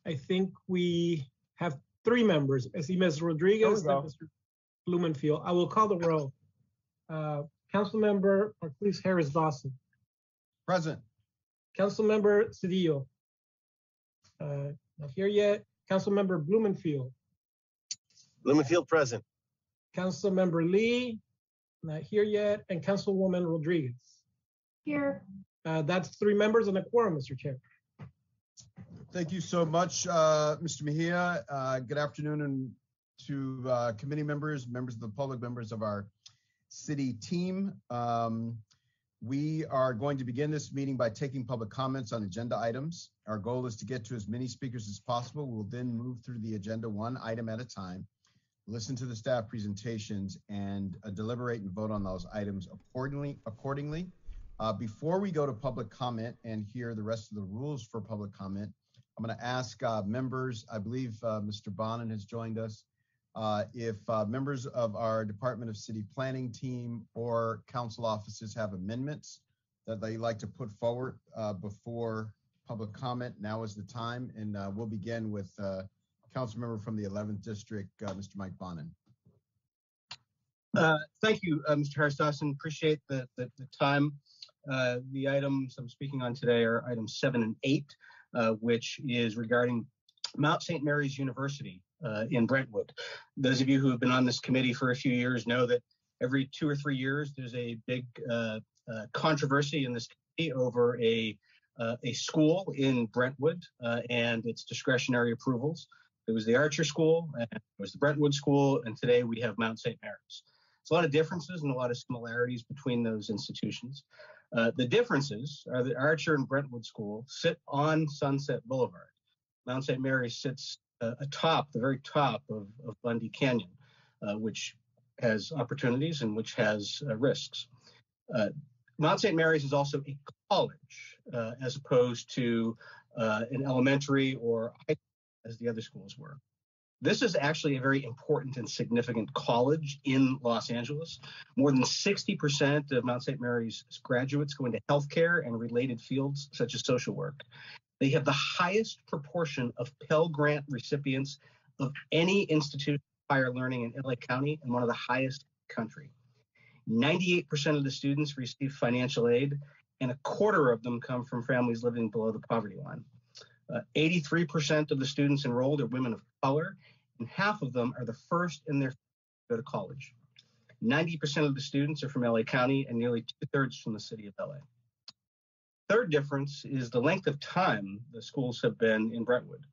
I think we have 3 members. I see Ms. Rodriguez and Mr. Blumenfield. I will call the roll. Councilmember Marquise Harris Dawson. Present. Councilmember Cedillo. Not here yet. Councilmember Blumenfield. Blumenfield present. Councilmember Lee. Not here yet. And Councilwoman Rodriguez. Here. That's 3 members and a quorum, Mr. Chair. Thank you so much, Mr. Mejia. Good afternoon and to committee members, members of the public, members of our city team. We are going to begin this meeting by taking public comments on agenda items. Our goal is to get to as many speakers as possible. We'll then move through the agenda one item at a time, listen to the staff presentations, and deliberate and vote on those items accordingly. Before we go to public comment and hear the rest of the rules for public comment, I'm going to ask members, I believe Mr. Bonin has joined us, if members of our Department of City Planning team or council offices have amendments that they'd like to put forward before public comment. Now is the time, and we'll begin with council member from the 11th District, Mr. Mike Bonin. Thank you, Mr. Harris-Dawson. Appreciate the time. The items I'm speaking on today are items 7 and 8, which is regarding Mount St. Mary's University in Brentwood. Those of you who have been on this committee for a few years know that every 2 or 3 years there's a big controversy in this committee over a school in Brentwood and its discretionary approvals. It was the Archer School, and it was the Brentwood School, and today we have Mount St. Mary's. There's a lot of differences and a lot of similarities between those institutions. The differences are that Archer and Brentwood School sit on Sunset Boulevard. Mount St. Mary's sits atop, the very top of Bundy Canyon, which has opportunities and which has risks. Mount St. Mary's is also a college as opposed to an elementary or high school as the other schools were. This is actually a very important and significant college in Los Angeles. More than 60% of Mount St. Mary's graduates go into healthcare and related fields such as social work. They have the highest proportion of Pell Grant recipients of any institution of higher learning in LA County, and one of the highest in the country. 98% of the students receive financial aid, and a quarter of them come from families living below the poverty line. 83% of the students enrolled are women of color, and half of them are the first in their family to go to college. 90% of the students are from LA County, and nearly 2/3 from the city of LA. Third difference is the length of time the schools have been in Brentwood.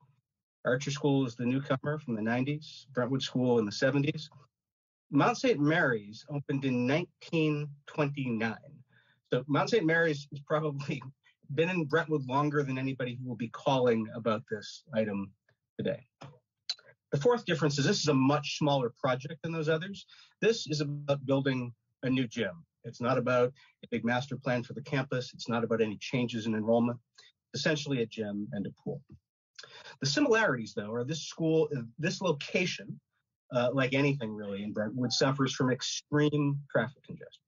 Archer School is the newcomer from the 90s, Brentwood School in the 70s. Mount St. Mary's opened in 1929. So Mount St. Mary's has probably been in Brentwood longer than anybody who will be calling about this item today. The fourth difference is this is a much smaller project than those others. This is about building a new gym. It's not about a big master plan for the campus. It's not about any changes in enrollment. Essentially a gym and a pool. The similarities, though, are this school, this location, like anything really in Brentwood, suffers from extreme traffic congestion.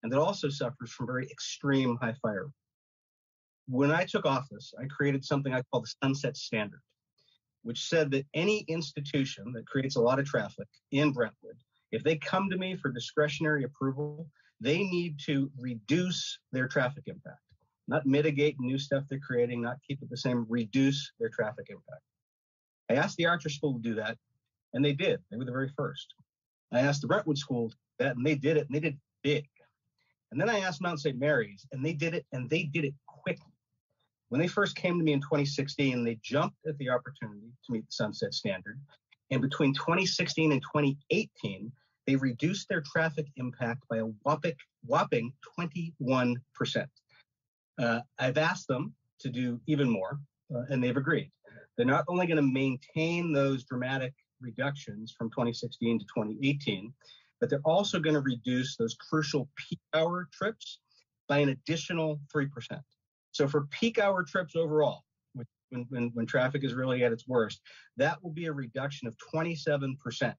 And it also suffers from very extreme high fire rates. When I took office, I created something I call the Sunset Standard, which said that any institution that creates a lot of traffic in Brentwood, if they come to me for discretionary approval, they need to reduce their traffic impact, not mitigate new stuff they're creating, not keep it the same, reduce their traffic impact. I asked the Archer School to do that, and they did. They were the very first. I asked the Brentwood School to do that, and they did it, and they did it big. And then I asked Mount St. Mary's, and they did it, and they did it quickly. When they first came to me in 2016, they jumped at the opportunity to meet the Sunset Standard. And between 2016 and 2018, they reduced their traffic impact by a whopping 21%. I've asked them to do even more, and they've agreed. They're not only going to maintain those dramatic reductions from 2016 to 2018, but they're also going to reduce those crucial peak hour trips by an additional 3%. So for peak hour trips overall, when traffic is really at its worst, that will be a reduction of 27%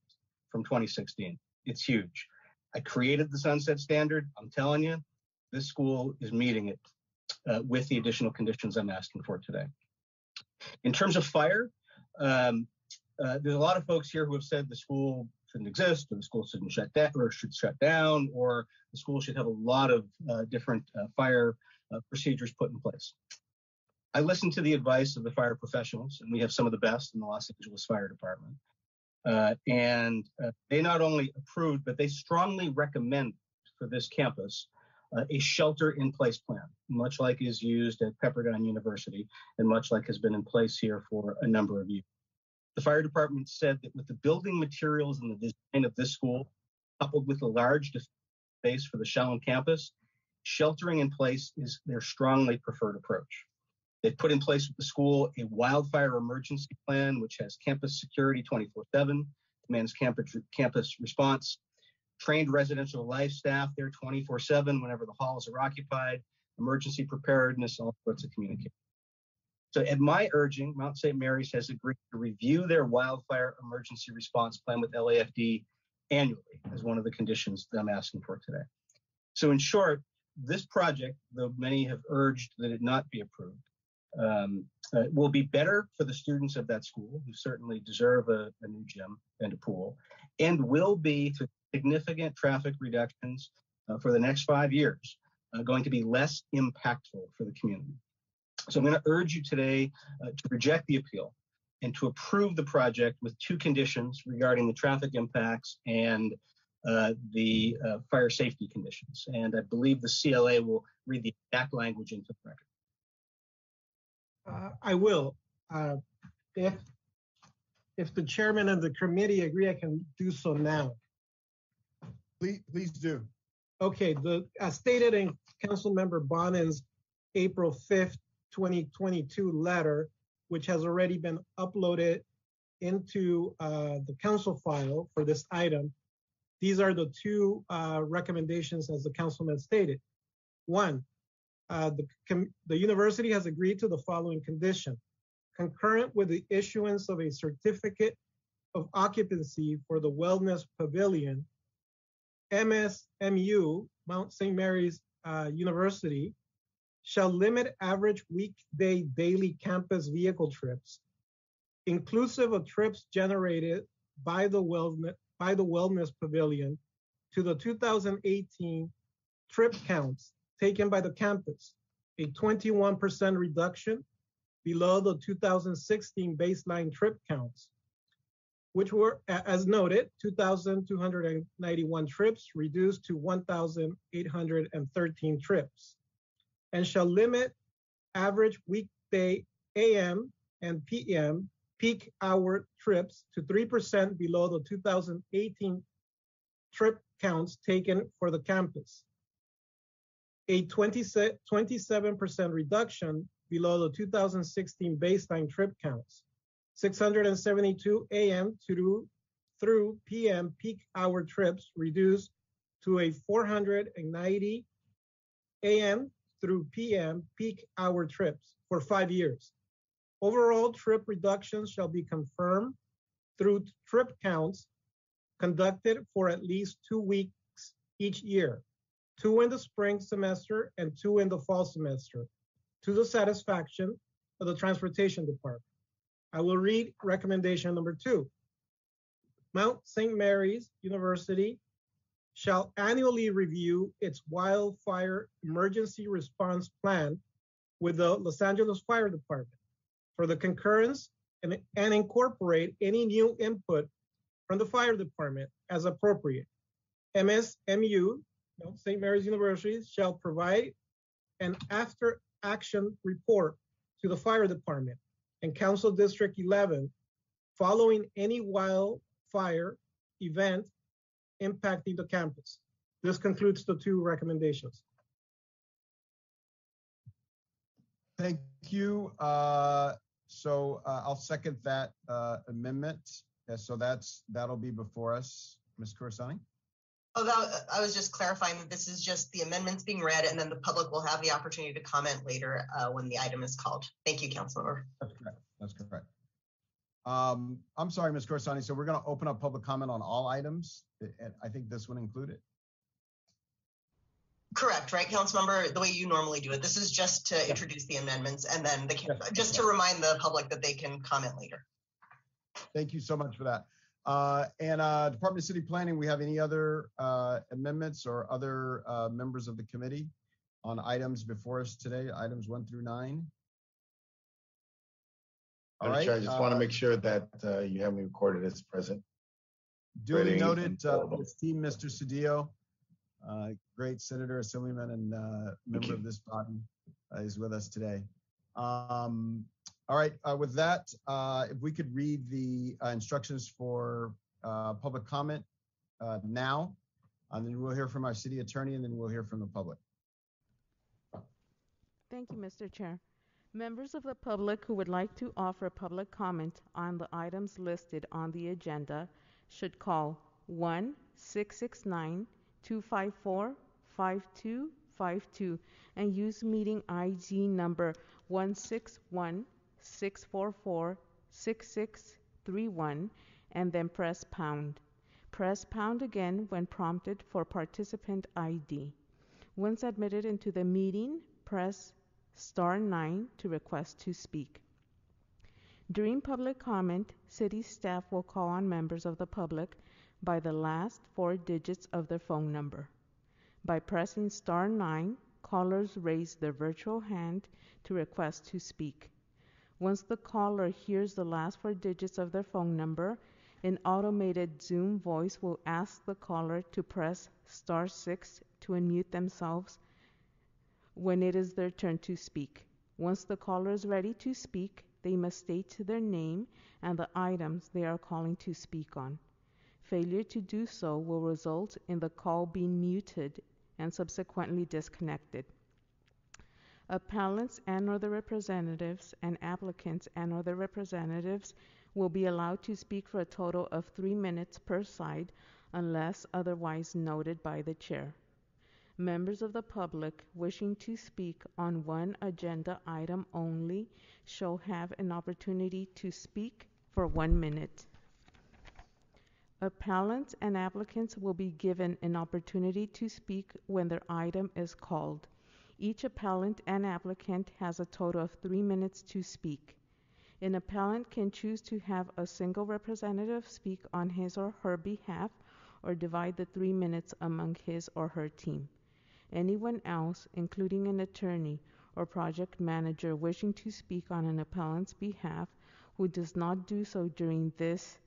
from 2016. It's huge. I created the Sunset Standard. I'm telling you, this school is meeting it with the additional conditions I'm asking for today. In terms of fire, There's a lot of folks here who have said the school shouldn't exist, or the school shouldn't shut down, or should shut down, or the school should have a lot of different fire procedures put in place. I listened to the advice of the fire professionals, and we have some of the best in the Los Angeles Fire Department. They not only approved, but they strongly recommend for this campus a shelter-in-place plan, much like is used at Pepperdine University and much like has been in place here for a number of years. The fire department said that with the building materials and the design of this school, coupled with the large space for the shell on campus, sheltering in place is their strongly preferred approach. They've put in place with the school a wildfire emergency plan, which has campus security 24/7, demands campus response, trained residential life staff there 24/7 whenever the halls are occupied, emergency preparedness, all sorts of communication. So at my urging, Mount St. Mary's has agreed to review their wildfire emergency response plan with LAFD annually as one of the conditions that I'm asking for today. So in short, this project, though many have urged that it not be approved, will be better for the students of that school, who certainly deserve a new gym and a pool, and will be, through significant traffic reductions for the next 5 years, going to be less impactful for the community. So I'm going to urge you today to reject the appeal and to approve the project with two conditions regarding the traffic impacts and the fire safety conditions. And I believe the CLA will read the exact language into the record. I will. If the chairman of the committee agree, I can do so now. Please do. Okay, as stated in Councilmember Bonin's April 5th, 2022 letter, which has already been uploaded into the council file for this item, these are the two recommendations as the councilman stated. One, the university has agreed to the following condition. Concurrent with the issuance of a certificate of occupancy for the Wellness Pavilion, MSMU, Mount St. Mary's University, shall limit average weekday daily campus vehicle trips, inclusive of trips generated by the Wellness Pavilion, to the 2018 trip counts taken by the campus, a 21% reduction below the 2016 baseline trip counts, which were, as noted, 2,291 trips reduced to 1,813 trips, and shall limit average weekday AM and PM peak hour trips to 3% below the 2018 trip counts taken for the campus, a 27% reduction below the 2016 baseline trip counts, 672 AM through PM peak hour trips reduced to a 490 AM through PM peak hour trips for 5 years. Overall trip reductions shall be confirmed through trip counts conducted for at least 2 weeks each year, 2 in the spring semester and 2 in the fall semester, to the satisfaction of the Transportation Department. I will read recommendation number 2. Mount St. Mary's University shall annually review its wildfire emergency response plan with the Los Angeles Fire Department for the concurrence and incorporate any new input from the fire department as appropriate. MSMU, St. Mary's University, shall provide an after action report to the fire department and Council District 11 following any wildfire event impacting the campus. This concludes the 2 recommendations. Thank you. So I'll second that amendment. So that'll be before us. Ms. Corsani? I was just clarifying that this is just the amendments being read, and then the public will have the opportunity to comment later when the item is called. Thank you, Councilmember. That's correct. That's correct. I'm sorry, Ms. Corsani. So we're going to open up public comment on all items. I think this one included. Correct, right, Councilmember? The way you normally do it. This is just to introduce the amendments, and then just to remind the public that they can comment later. Thank you so much for that. And Department of City Planning, we have any other amendments or other members of the committee on items before us today, items 1 through 9? All right. Chair, I just want to make sure that you have me recorded as present. Duly Ready noted, and available. esteemed Mr. Cedillo, great senator, assemblyman, and member of this body is with us today. All right, with that, if we could read the instructions for public comment now, and then we'll hear from our city attorney, and then we'll hear from the public. Thank you, Mr. Chair. Members of the public who would like to offer public comment on the items listed on the agenda should call 1-669-254-5252 and use meeting ID number 161-644-6631 and then press pound. Press pound again when prompted for participant ID. Once admitted into the meeting, press *9 to request to speak. During public comment, city staff will call on members of the public by the last 4 digits of their phone number. By pressing *9, callers raise their virtual hand to request to speak. Once the caller hears the last 4 digits of their phone number, an automated Zoom voice will ask the caller to press *6 to unmute themselves when it is their turn to speak. Once the caller is ready to speak, they must state their name and the items they are calling to speak on. Failure to do so will result in the call being muted and subsequently disconnected. Appellants and/or their representatives and applicants and/or their representatives will be allowed to speak for a total of 3 minutes per side unless otherwise noted by the chair. Members of the public wishing to speak on one agenda item only shall have an opportunity to speak for 1 minute. Appellants and applicants will be given an opportunity to speak when their item is called. Each appellant and applicant has a total of 3 minutes to speak. An appellant can choose to have a single representative speak on his or her behalf or divide the 3 minutes among his or her team. Anyone else, including an attorney or project manager wishing to speak on an appellant's behalf who does not do so during this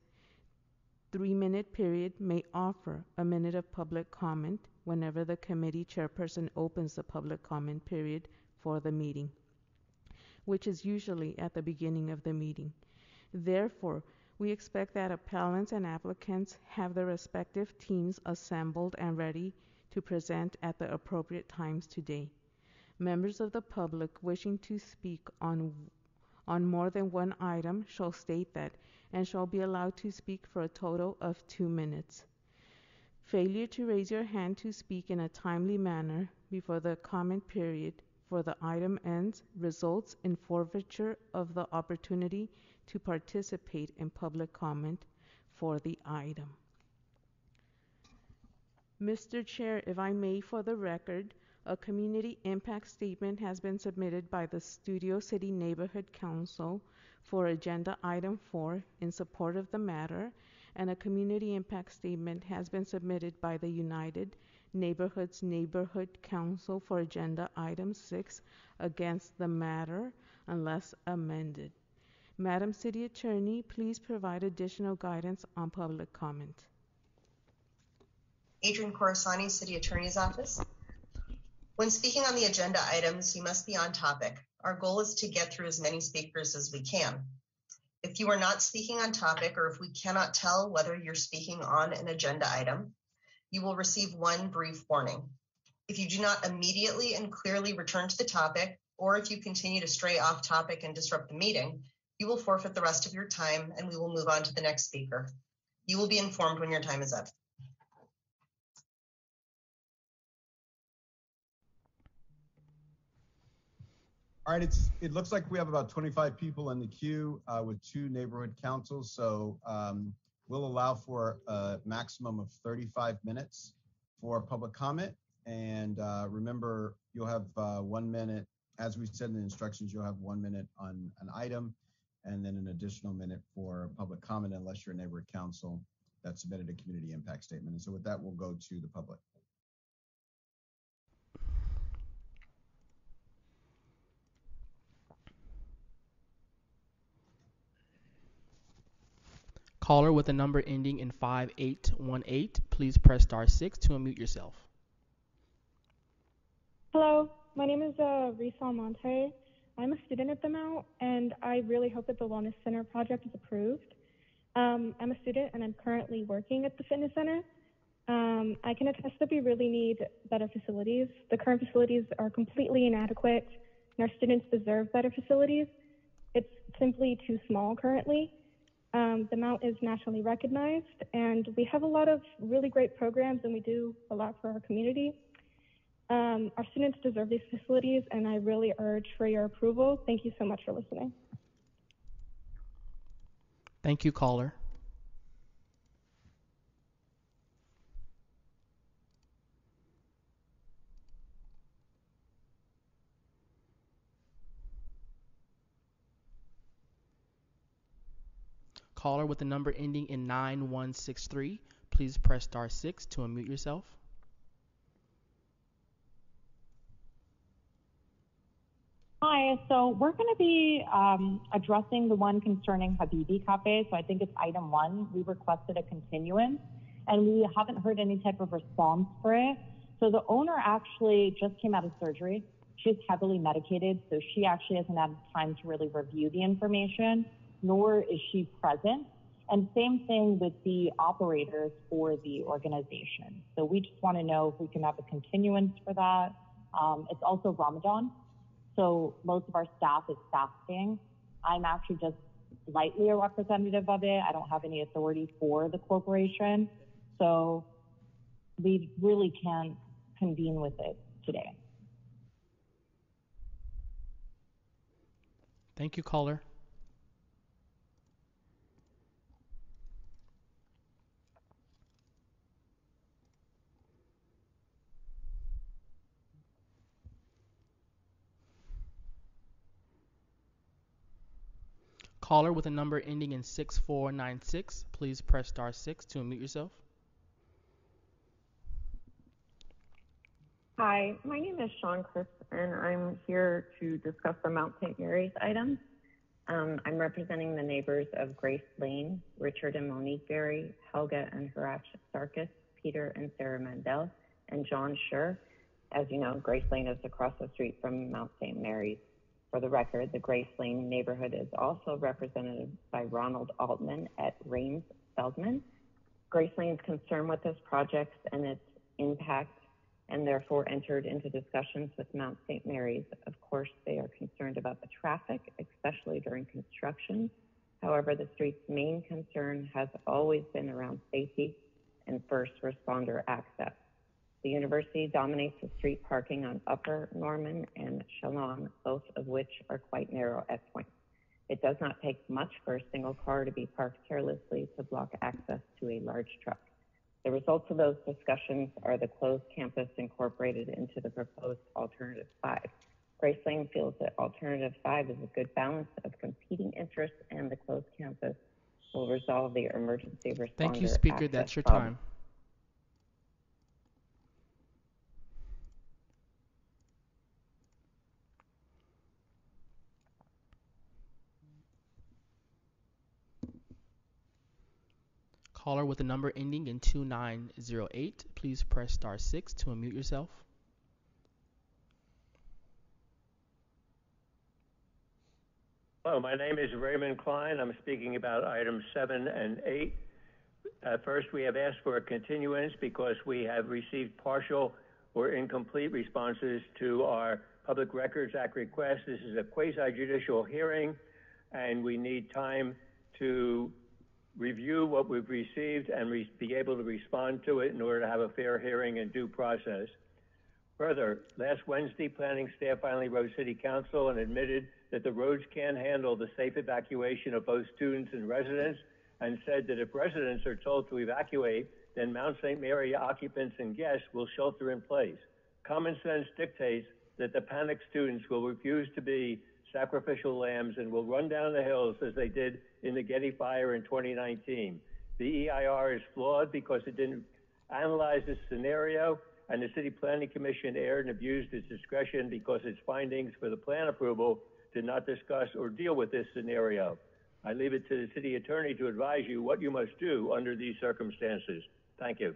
3-minute period may offer a minute of public comment whenever the committee chairperson opens the public comment period for the meeting, which is usually at the beginning of the meeting. Therefore, we expect that appellants and applicants have their respective teams assembled and ready to present at the appropriate times today. Members of the public wishing to speak on more than one item shall state that and shall be allowed to speak for a total of 2 minutes. Failure to raise your hand to speak in a timely manner before the comment period for the item ends results in forfeiture of the opportunity to participate in public comment for the item. Mr. Chair, if I may, for the record, a community impact statement has been submitted by the Studio City Neighborhood Council for Agenda Item 4 in support of the matter, and a community impact statement has been submitted by the United Neighborhoods Neighborhood Council for Agenda Item 6 against the matter unless amended. Madam City Attorney, please provide additional guidance on public comment. Adrian Coruscani, City Attorney's Office. When speaking on the agenda items, you must be on topic. Our goal is to get through as many speakers as we can. If you are not speaking on topic, or if we cannot tell whether you're speaking on an agenda item, you will receive one brief warning. If you do not immediately and clearly return to the topic, or if you continue to stray off topic and disrupt the meeting, you will forfeit the rest of your time and we will move on to the next speaker. You will be informed when your time is up. All right, it looks like we have about 25 people in the queue with 2 neighborhood councils, so we'll allow for a maximum of 35 minutes for public comment. And remember, you'll have 1 minute, as we said in the instructions, you'll have 1 minute on an item. and then an additional minute for public comment unless you're a neighborhood council that submitted a community impact statement. And so with that, we'll go to the public. Caller with a number ending in 5818, please press *6 to unmute yourself. Hello, my name is Risa Almonte. I'm a student at the Mount, and I really hope that the Wellness Center project is approved. I'm a student, and I'm currently working at the fitness center. I can attest that we really need better facilities. The current facilities are completely inadequate, and our students deserve better facilities. It's simply too small currently. The Mount is nationally recognized, and we have a lot of really great programs, and we do a lot for our community. Our students deserve these facilities, and I really urge for your approval. Thank you so much for listening. Thank you, caller. Caller with the number ending in 9163, please press *6 to unmute yourself. Hi, so we're going to be addressing the one concerning Habibi Cafe. So I think it's item 1. We requested a continuance, and we haven't heard any type of response for it. So the owner actually just came out of surgery. She's heavily medicated, so she actually hasn't had time to really review the information, nor is she present. And same thing with the operators for the organization. So we just want to know if we can have a continuance for that. It's also Ramadan, so most of our staff is fasting. I'm actually just slightly a representative of it. I don't have any authority for the corporation. So we really can't convene with it today. Thank you, caller. Caller with a number ending in 6496, please press *6 to unmute yourself. Hi, my name is Sean Crisp, and I'm here to discuss the Mount St. Mary's items. I'm representing the neighbors of Grace Lane, Richard and Monique Berry, Helga and Harash Sarkis, Peter and Sarah Mandel, and John Schur. As you know, Grace Lane is across the street from Mount St. Mary's. For the record, the Grace Lane neighborhood is also represented by Ronald Altman at Rains Feldman. Grace Lane's concerned with this project and its impact, and therefore entered into discussions with Mount St. Mary's. Of course, they are concerned about the traffic, especially during construction. However, the street's main concern has always been around safety and first responder access. The university dominates the street parking on Upper Norman and Shalom, both of which are quite narrow at points. It does not take much for a single car to be parked carelessly to block access to a large truck. The results of those discussions are the closed campus incorporated into the proposed Alternative 5. Grace Lane feels that Alternative 5 is a good balance of competing interests, and the closed campus will resolve the emergency responder. Thank you, Speaker. That's your time. Caller with a number ending in 2908, please press *6 to unmute yourself. Hello, my name is Raymond Klein. I'm speaking about items 7 and 8. First, we have asked for a continuance because we have received partial or incomplete responses to our Public Records Act request. This is a quasi-judicial hearing, and we need time to review what we've received and be able to respond to it in order to have a fair hearing and due process. Further, last Wednesday, planning staff finally wrote City Council and admitted that the roads can't handle the safe evacuation of both students and residents, and said that if residents are told to evacuate, then Mount St. Mary occupants and guests will shelter in place. Common sense dictates that the panicked students will refuse to be sacrificial lambs and will run down the hills as they did in the Getty fire in 2019. The EIR is flawed because it didn't analyze this scenario, and the City Planning Commission erred and abused its discretion because its findings for the plan approval did not discuss or deal with this scenario. I leave it to the City Attorney to advise you what you must do under these circumstances. Thank you.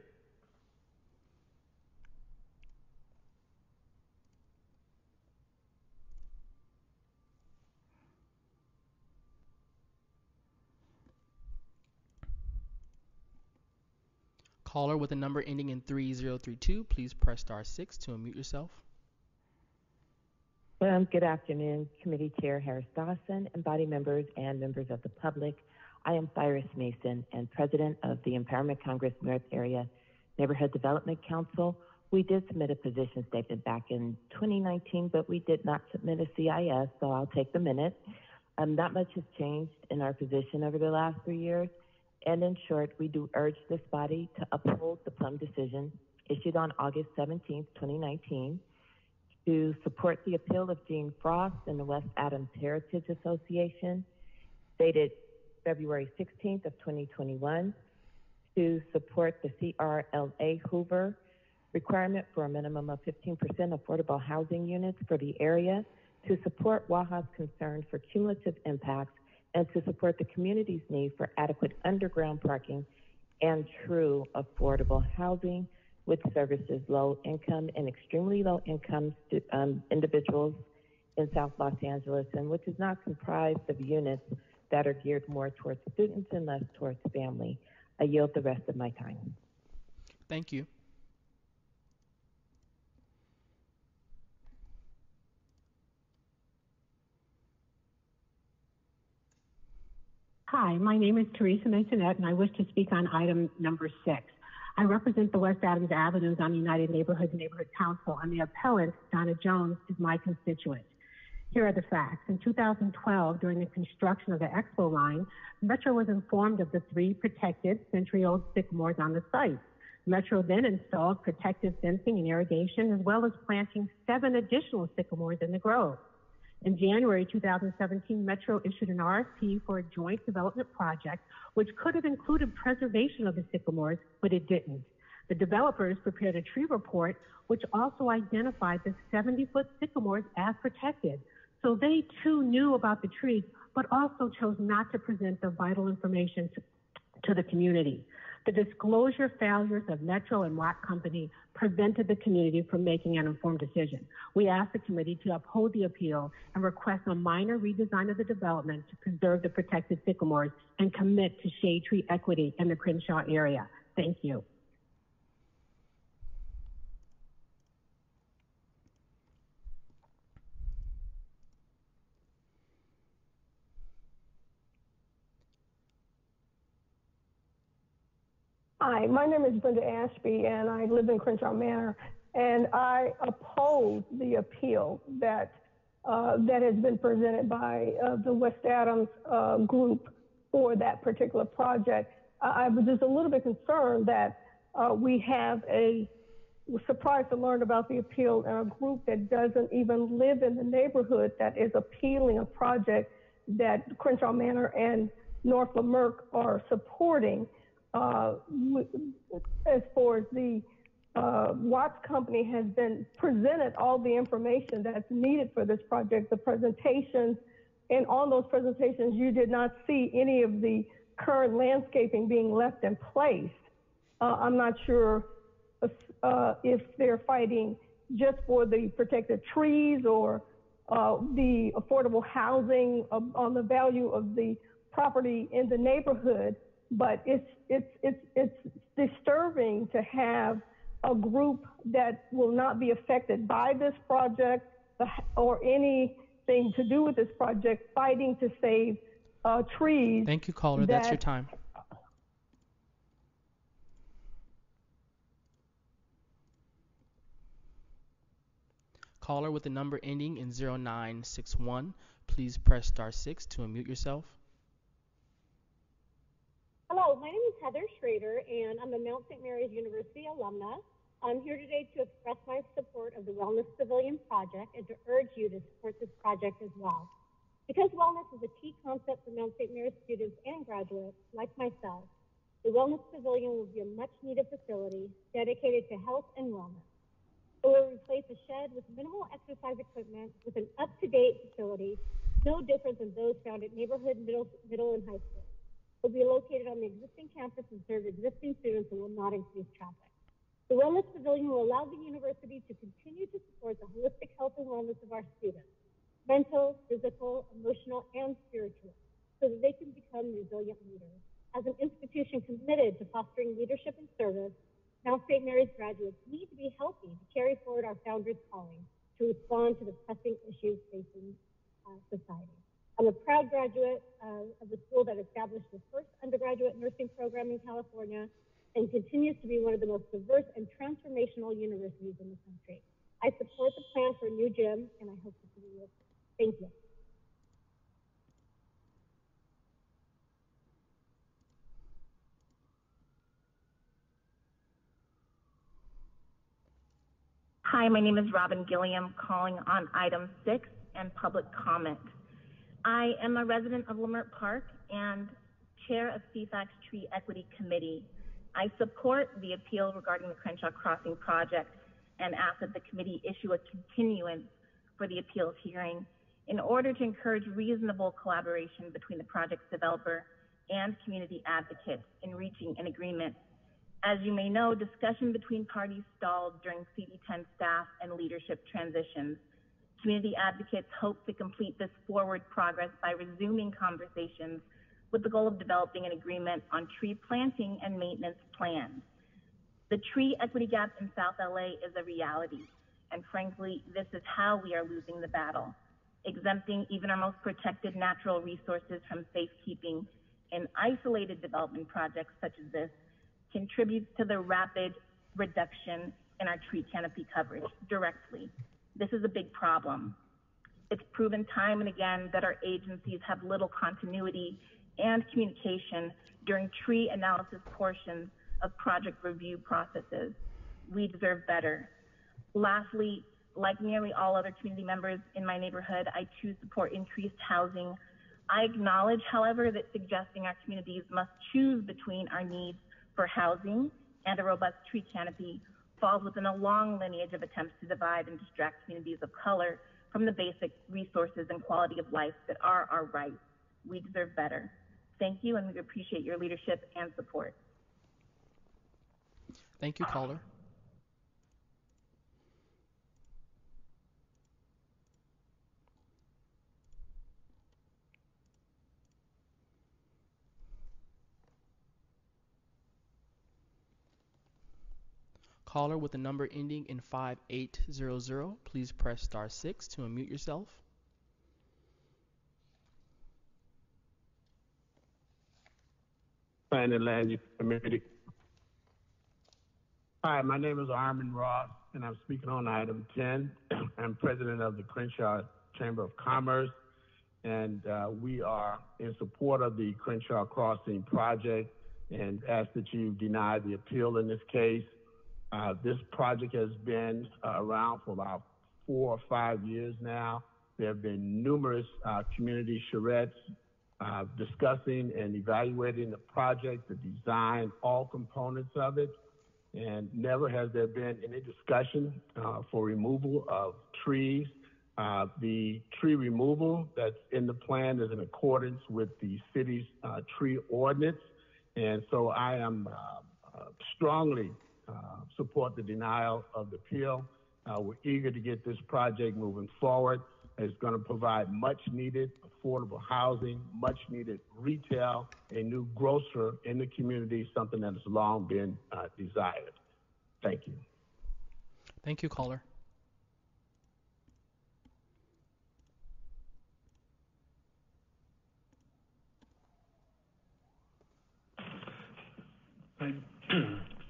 Caller with a number ending in 3032, please press star 6 to unmute yourself. Good afternoon, Committee Chair Harris Dawson, and body members and members of the public. I am Cyrus Mason and President of the Empowerment Congress North Area Neighborhood Development Council. We did submit a position statement back in 2019, but we did not submit a CIS, so I'll take the minute. Not much has changed in our position over the last 3 years. And in short, we do urge this body to uphold the Plum decision issued on August 17, 2019, to support the appeal of Gene Frost and the West Adams Heritage Association, dated February 16th of 2021, to support the CRLA Hoover requirement for a minimum of 15% affordable housing units for the area, to support WAHA's concern for cumulative impacts, and to support the community's need for adequate underground parking and true affordable housing, which services low income and extremely low income individuals in South Los Angeles, and which is not comprised of units that are geared more towards students and less towards family. I yield the rest of my time. Thank you. Hi, my name is Teresa Masonette, and I wish to speak on item number 6. I represent the West Adams Avenues on the United Neighborhoods Neighborhood Council, and the appellant, Donna Jones, is my constituent. Here are the facts. In 2012, during the construction of the Expo line, Metro was informed of the 3 protected century-old sycamores on the site. Metro then installed protective fencing and irrigation, as well as planting 7 additional sycamores in the grove. In January 2017, Metro issued an RFP for a joint development project, which could have included preservation of the sycamores, but it didn't. The developers prepared a tree report, which also identified the 70-foot sycamores as protected. So they too knew about the trees, but also chose not to present the vital information to the community. The disclosure failures of Metro and Watt Company prevented the community from making an informed decision. We ask the committee to uphold the appeal and request a minor redesign of the development to preserve the protected sycamores and commit to shade tree equity in the Crenshaw area. Thank you. Hi, my name is Brenda Ashby, and I live in Crenshaw Manor, and I oppose the appeal that has been presented by the West Adams group for that particular project. I was just a little bit concerned that we're surprised to learn about the appeal in a group that doesn't even live in the neighborhood that is appealing a project that Crenshaw Manor and North Lamerck are supporting. As far as the Watts Company has been presented all the information that's needed for this project, the presentations, and on those presentations, you did not see any of the current landscaping being left in place. I'm not sure if they're fighting just for the protected trees or the affordable housing on the value of the property in the neighborhood. But it's disturbing to have a group that will not be affected by this project or anything to do with this project fighting to save trees. Thank you, caller. That's your time. Caller with the number ending in 0961, please press star 6 to unmute yourself. Hello, my name is Heather Schrader, and I'm a Mount St. Mary's University alumna. I'm here today to express my support of the Wellness Pavilion project and to urge you to support this project as well. Because wellness is a key concept for Mount St. Mary's students and graduates, like myself, the Wellness Pavilion will be a much-needed facility dedicated to health and wellness. It will replace a shed with minimal exercise equipment with an up-to-date facility, no different than those found at neighborhood middle and high school. It will be located on the existing campus and serve existing students and will not increase traffic. The Wellness Pavilion will allow the university to continue to support the holistic health and wellness of our students, mental, physical, emotional, and spiritual, so that they can become resilient leaders. As an institution committed to fostering leadership and service, Mount St. Mary's graduates need to be healthy to carry forward our founders' calling to respond to the pressing issues facing society. I'm a proud graduate of the school that established the first undergraduate nursing program in California and continues to be one of the most diverse and transformational universities in the country. I support the plan for a new gym, and I hope to see you. Thank you. Hi, my name is Robin Gilliam, calling on item 6 and public comment. I am a resident of Leimert Park and chair of CFAC's Tree Equity Committee. I support the appeal regarding the Crenshaw Crossing project and ask that the committee issue a continuance for the appeals hearing in order to encourage reasonable collaboration between the project's developer and community advocates in reaching an agreement. As you may know, discussion between parties stalled during CD10 staff and leadership transitions. Community advocates hope to complete this forward progress by resuming conversations with the goal of developing an agreement on tree planting and maintenance plans. The tree equity gap in South LA is a reality, and frankly, this is how we are losing the battle. Exempting even our most protected natural resources from safekeeping in isolated development projects such as this contributes to the rapid reduction in our tree canopy coverage directly. This is a big problem. It's proven time and again that our agencies have little continuity and communication during tree analysis portions of project review processes. We deserve better. Lastly, like nearly all other community members in my neighborhood, I too support increased housing. I acknowledge, however, that suggesting our communities must choose between our needs for housing and a robust tree canopy falls within a long lineage of attempts to divide and distract communities of color from the basic resources and quality of life that are our rights. We deserve better. Thank you, and we appreciate your leadership and support. Thank you, caller. Caller with the number ending in 5800, please press star 6 to unmute yourself. Planning and Land Use Committee. Hi, my name is Armin Ross, and I'm speaking on item 10. I'm president of the Crenshaw Chamber of Commerce, and we are in support of the Crenshaw Crossing project and ask that you deny the appeal in this case. This project has been around for about 4 or 5 years now. There have been numerous community charrettes discussing and evaluating the project, the design, all components of it, and never has there been any discussion for removal of trees. The tree removal that's in the plan is in accordance with the city's tree ordinance, and so I am strongly support the denial of the appeal. We're eager to get this project moving forward. It's going to provide much needed affordable housing, much needed retail, a new grocer in the community, something that has long been desired. Thank you. Thank you, caller.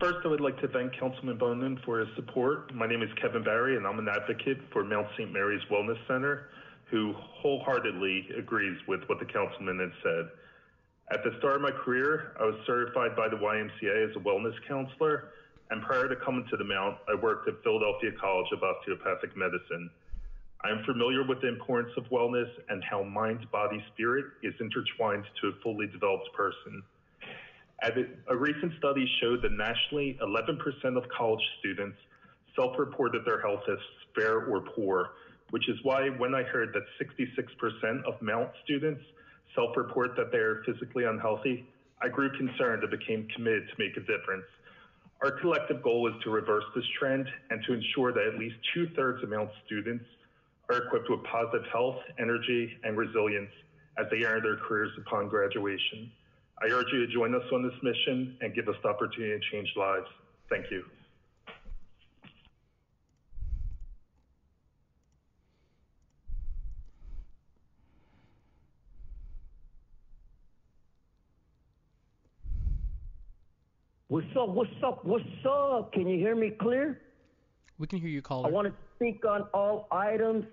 First, I would like to thank Councilman Bonin for his support. My name is Kevin Barry, and I'm an advocate for Mount St. Mary's Wellness Center, who wholeheartedly agrees with what the councilman has said. At the start of my career, I was certified by the YMCA as a wellness counselor, and prior to coming to the Mount, I worked at Philadelphia College of Osteopathic Medicine. I am familiar with the importance of wellness and how mind, body, spirit is intertwined to a fully developed person. A recent study showed that nationally, 11% of college students self-reported their health as fair or poor, which is why when I heard that 66% of Mount students self-report that they are physically unhealthy, I grew concerned and became committed to make a difference. Our collective goal is to reverse this trend and to ensure that at least 2/3 of Mount students are equipped with positive health, energy, and resilience as they enter their careers upon graduation. I urge you to join us on this mission and give us the opportunity to change lives. Thank you. What's up, what's up, what's up? Can you hear me clear? We can hear you, caller. I want to speak on all items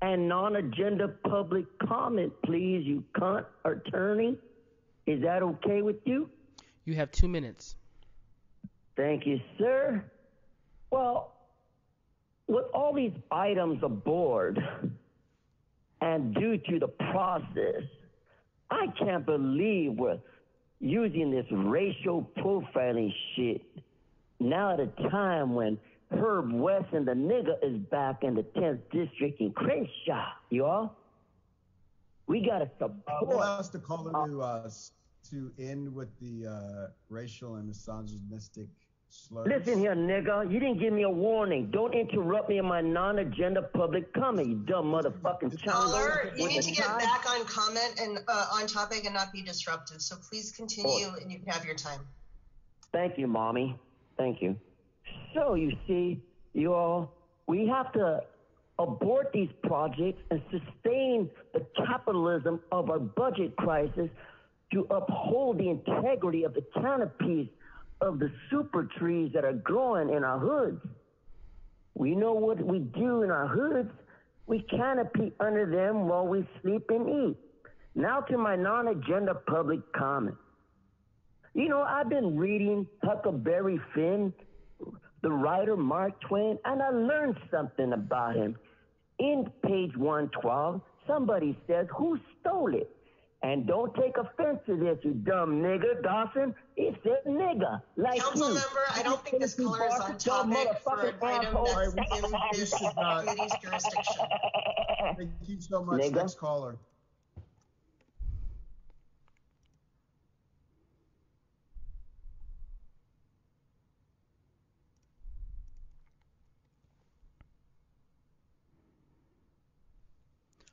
and non-agenda public comment, please, you cunt attorney. Is that okay with you? You have 2 minutes. Thank you, sir. Well, with all these items aboard and due to the process, I can't believe we're using this racial profiling shit now at a time when Herb West and the nigga is back in the 10th district in Crenshaw, y'all. We gotta support. We'll ask the caller to end with the racial and misogynistic slurs. Listen here, nigga. You didn't give me a warning. Don't interrupt me in my non-agenda public comment, you dumb motherfucking child. Caller, you need to get back on comment and on topic and not be disruptive. So please continue and you can have your time. Thank you, mommy. Thank you. So you see, you all, we have to abort these projects and sustain the capitalism of our budget crisis to uphold the integrity of the canopies of the super trees that are growing in our hoods. We know what we do in our hoods. We canopy under them while we sleep and eat. Now to my non-agenda public comment. You know, I've been reading Huckleberry Finn, the writer Mark Twain, and I learned something about him. In page 112, somebody says, who stole it? And don't take offense to this, you dumb nigger, Dawson. It said nigger, like Council you. member, I don't think this caller is on topic for an item that's in this committee's jurisdiction. Thank you so much. Nigga. Next caller.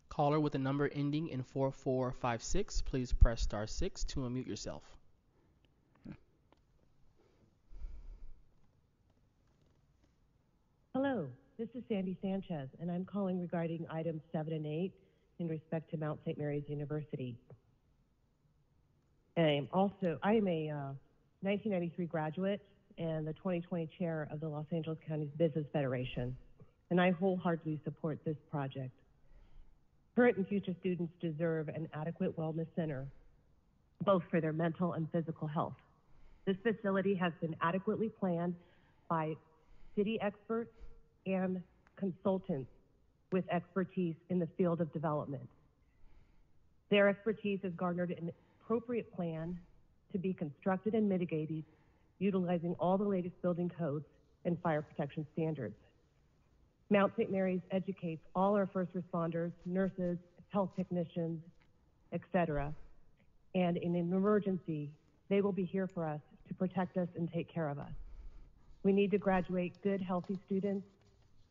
Caller with a number ending in 4456, please press star 6 to unmute yourself. Hello, this is Sandy Sanchez, and I'm calling regarding items 7 and 8 in respect to Mount St. Mary's University. I am a 1993 graduate and the 2020 chair of the Los Angeles County Business Federation, and I wholeheartedly support this project. Current and future students deserve an adequate wellness center, both for their mental and physical health. This facility has been adequately planned by city experts and consultants with expertise in the field of development. Their expertise has garnered an appropriate plan to be constructed and mitigated, utilizing all the latest building codes and fire protection standards. Mount St. Mary's educates all our first responders, nurses, health technicians, etc. And in an emergency, they will be here for us to protect us and take care of us. We need to graduate good, healthy students,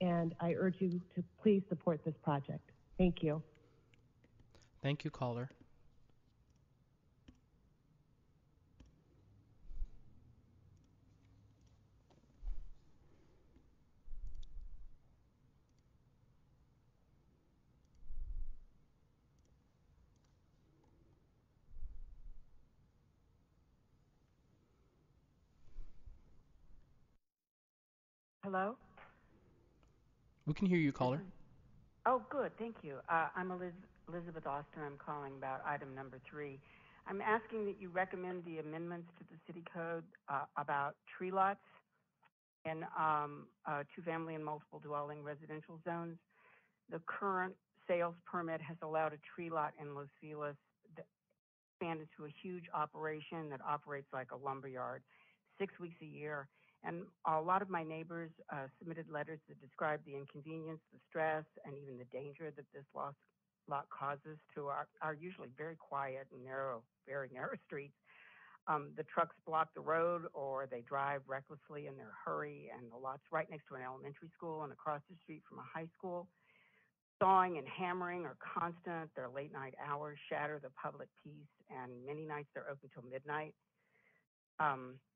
and I urge you to please support this project. Thank you. Thank you, caller. Hello? We can hear you, caller. Oh, good. Thank you. I'm Elizabeth Austin. I'm calling about item number 3. I'm asking that you recommend the amendments to the city code about tree lots in two-family and multiple dwelling residential zones. The current sales permit has allowed a tree lot in Los Feliz that expanded to a huge operation that operates like a lumberyard 6 weeks a year. And a lot of my neighbors submitted letters that describe the inconvenience, the stress, and even the danger that this lot causes to our usually very quiet and very narrow streets. The trucks block the road or they drive recklessly in their hurry, and the lot's right next to an elementary school and across the street from a high school. Sawing and hammering are constant. Their late night hours shatter the public peace, and many nights they're open till midnight.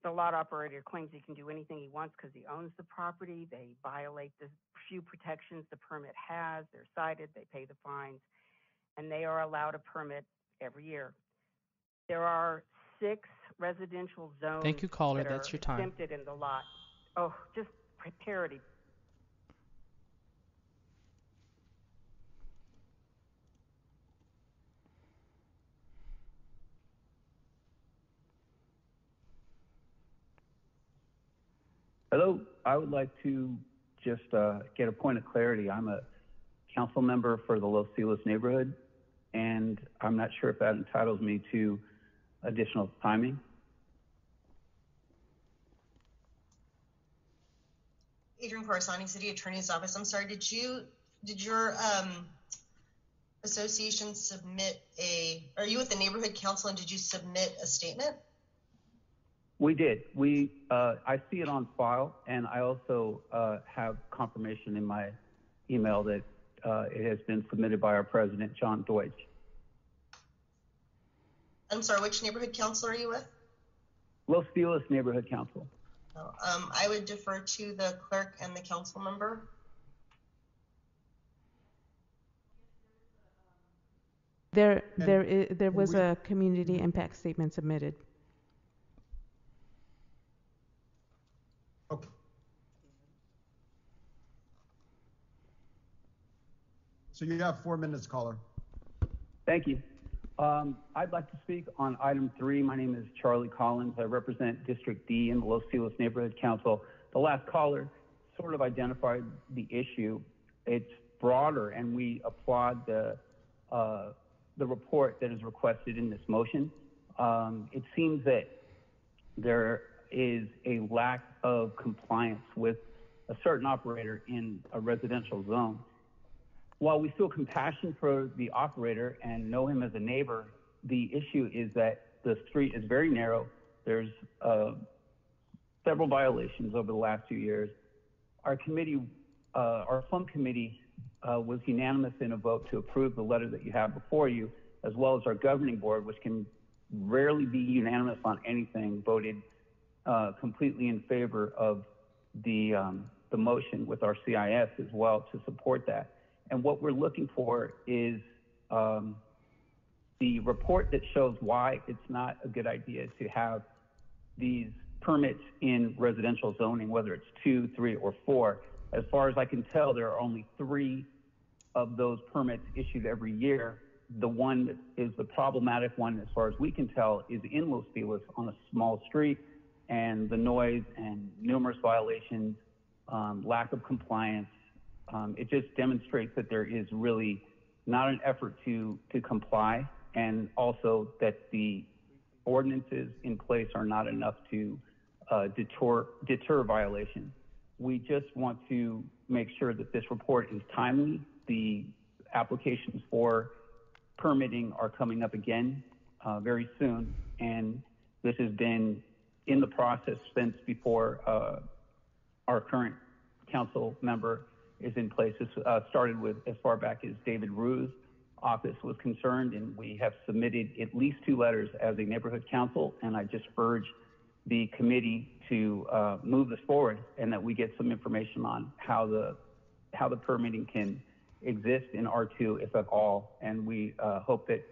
The lot operator claims he can do anything he wants because he owns the property. They violate the few protections the permit has. They're cited, they pay the fines, and they are allowed a permit every year. There are 6 residential zones. Thank you, caller. That That's are your time. exempted in the lot. Oh, just parity. Hello, I would like to just get a point of clarity. I'm a council member for the Los Feliz neighborhood, and I'm not sure if that entitles me to additional timing. Adrian Corsani, City Attorney's Office. I'm sorry, did your association submit are you with the neighborhood council, and did you submit a statement? We did. I see it on file, and I also have confirmation in my email that it has been submitted by our president, John Deutsch. I'm sorry, which neighborhood council are you with? Los Feliz Neighborhood Council. I would defer to the clerk and the council member. There was a community impact statement submitted. Okay. So you have 4 minutes, caller. Thank you. I'd like to speak on item 3. My name is Charlie Collins. I represent District D in the Los Feliz Neighborhood Council. The last caller sort of identified the issue. It's broader, and we applaud the report that is requested in this motion. It seems that there is a lack of compliance with a certain operator in a residential zone. While we feel compassion for the operator and know him as a neighbor, the issue is that the street is very narrow. There's several violations over the last few years. Our committee, our plum committee was unanimous in a vote to approve the letter that you have before you, as well as our governing board, which can rarely be unanimous on anything, voted completely in favor of the motion with our CIS as well to support that. And what we're looking for is the report that shows why it's not a good idea to have these permits in residential zoning, whether it's 2, 3, or 4. As far as I can tell, there are only 3 of those permits issued every year. The one that is the problematic one, as far as we can tell, is in Los Feliz on a small street, and the noise and numerous violations, lack of compliance. It just demonstrates that there is really not an effort to comply, and also that the ordinances in place are not enough to deter violations. We just want to make sure that this report is timely. The applications for permitting are coming up again very soon, and this has been in the process since before our current council member is in place. This started with as far back as David Rue's office was concerned, and we have submitted at least 2 letters as a neighborhood council, and I just urge the committee to move this forward, and that we get some information on how the permitting can exist in R2, if at all. And we hope that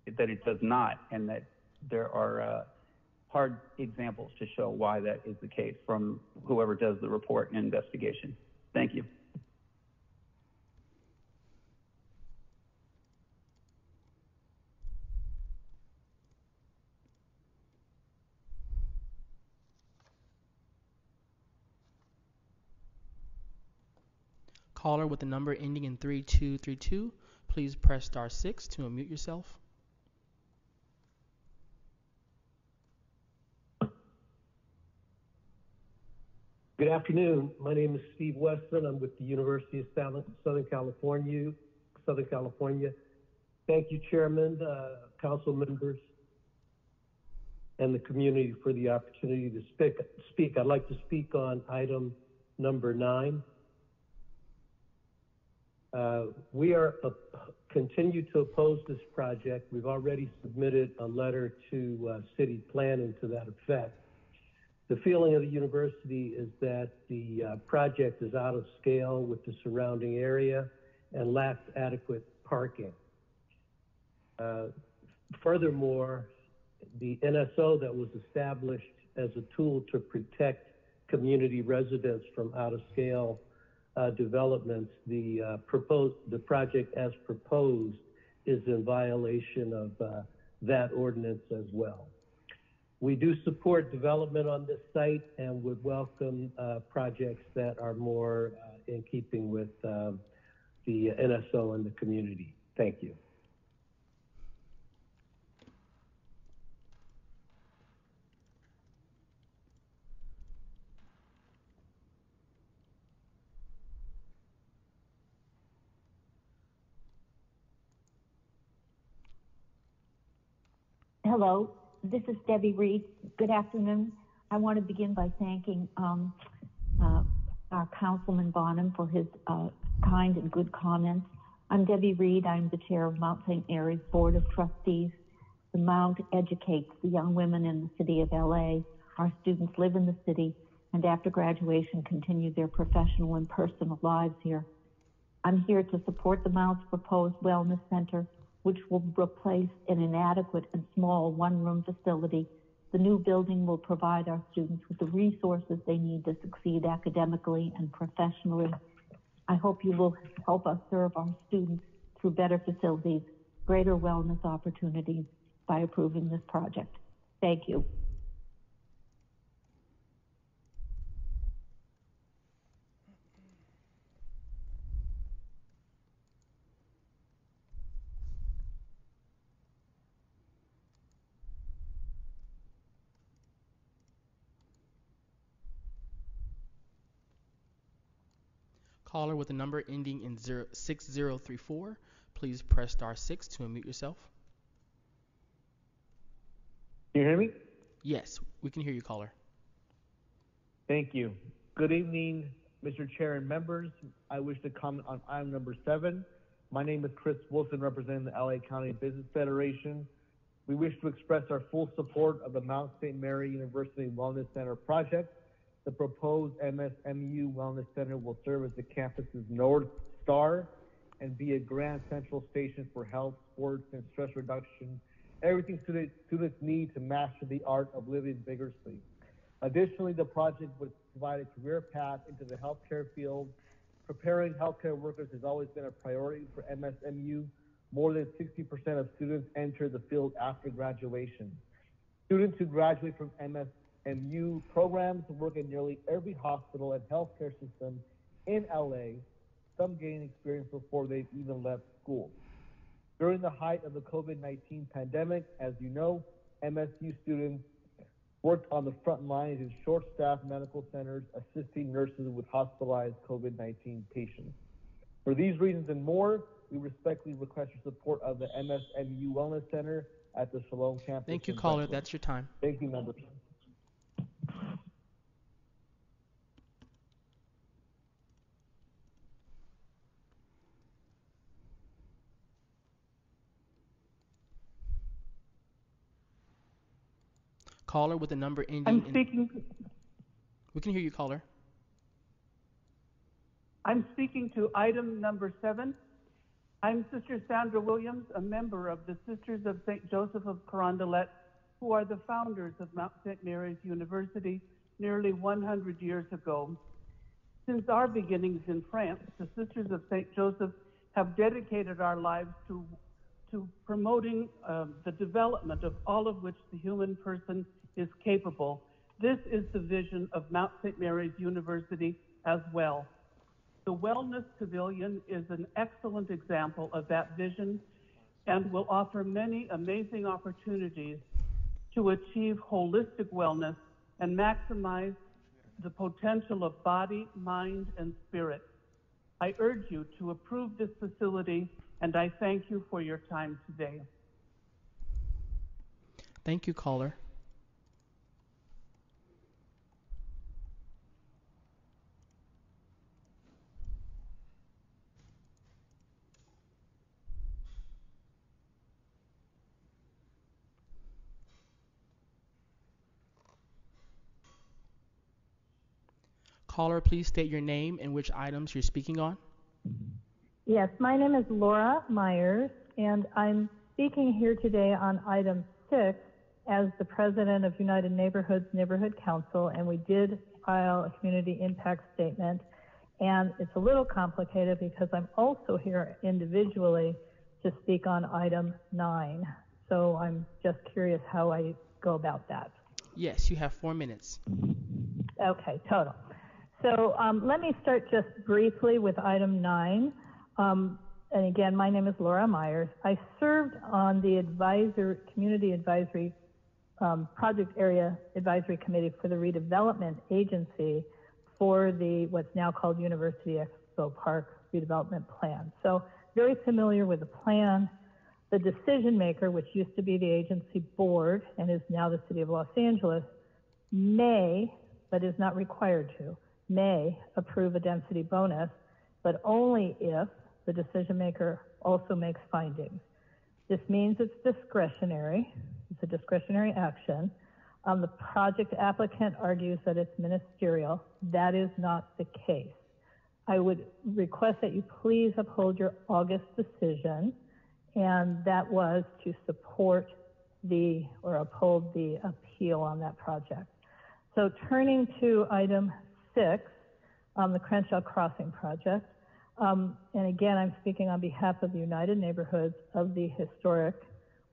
it does not, and that there are hard examples to show why that is the case from whoever does the report and investigation. Thank you. Caller with the number ending in 3232, please press star 6 to unmute yourself. Good afternoon. My name is Steve Weston. I'm with the University of Southern California. Thank you, Chairman, council members, and the community for the opportunity to speak. I'd like to speak on item number 9. We continue to oppose this project. We've already submitted a letter to city planning to that effect. The feeling of the university is that the project is out of scale with the surrounding area and lacks adequate parking. Furthermore, the NSO that was established as a tool to protect community residents from out of scale developments, the project as proposed is in violation of that ordinance as well. We do support development on this site and would welcome projects that are more in keeping with the NSO and the community. Thank you. Hello, this is Debbie Reed. Good afternoon. I want to begin by thanking our Councilman Bonham for his kind and good comments. I'm Debbie Reed. I'm the chair of Mount St. Mary's Board of Trustees. The Mount educates the young women in the city of LA. Our students live in the city and after graduation continue their professional and personal lives here. I'm here to support the Mount's proposed wellness center, which will replace an inadequate and small one-room facility. The new building will provide our students with the resources they need to succeed academically and professionally. I hope you will help us serve our students through better facilities, greater wellness opportunities by approving this project. Thank you. Caller with the number ending in 6034, please press star 6 to unmute yourself. Can you hear me? Yes, we can hear you, caller. Thank you. Good evening, Mr. Chair and members. I wish to comment on item number 7. My name is Chris Wilson, representing the LA County Business Federation. We wish to express our full support of the Mount St. Mary University Wellness Center project. The proposed MSMU Wellness Center will serve as the campus's North Star and be a grand central station for health, sports, and stress reduction, everything to this need to master the art of living vigorously. Additionally, the project would provide a career path into the healthcare field. Preparing healthcare workers has always been a priority for MSMU. More than 60% of students enter the field after graduation. Students who graduate from MSMU programs work in nearly every hospital and healthcare system in LA. Some gain experience before they've even left school. During the height of the COVID-19 pandemic, as you know, MSU students worked on the front lines in short-staffed medical centers, assisting nurses with hospitalized COVID-19 patients. For these reasons and more, we respectfully request your support of the MSMU Wellness Center at the Shalom campus. Thank you, caller. Brentwood. That's your time. Thank you, members. Caller with the number ending We can hear you, caller. I'm speaking to item number 7. I'm Sister Sandra Williams, a member of the Sisters of St. Joseph of Carondelet, who are the founders of Mount St. Mary's University nearly 100 years ago. Since our beginnings in France, the Sisters of St. Joseph have dedicated our lives to promoting the development of all of which the human person is capable. This is the vision of Mount St. Mary's University as well. The Wellness Pavilion is an excellent example of that vision and will offer many amazing opportunities to achieve holistic wellness and maximize the potential of body, mind, and spirit. I urge you to approve this facility, and I thank you for your time today. Thank you, caller. Caller, please state your name and which items you're speaking on. Yes, my name is Laura Myers, and I'm speaking here today on item 6 as the president of United Neighborhoods Neighborhood Council, and we did file a community impact statement. And it's a little complicated because I'm also here individually to speak on item 9. So I'm just curious how I go about that. Yes, you have 4 minutes. Okay, total. So let me start just briefly with item 9. And again, my name is Laura Myers. I served on the community advisory project area advisory committee for the redevelopment agency for the what's now called University Expo Park redevelopment plan. So very familiar with the plan. The decision maker, which used to be the agency board and is now the City of Los Angeles, may, but is not required to, may approve a density bonus, but only if the decision maker also makes findings. This means it's discretionary. It's a discretionary action. The project applicant argues that it's ministerial. That is not the case. I would request that you please uphold your August decision, and that was to support or uphold the appeal on that project. So turning to item 6, the Crenshaw Crossing project. And again, I'm speaking on behalf of the United Neighborhoods of the historic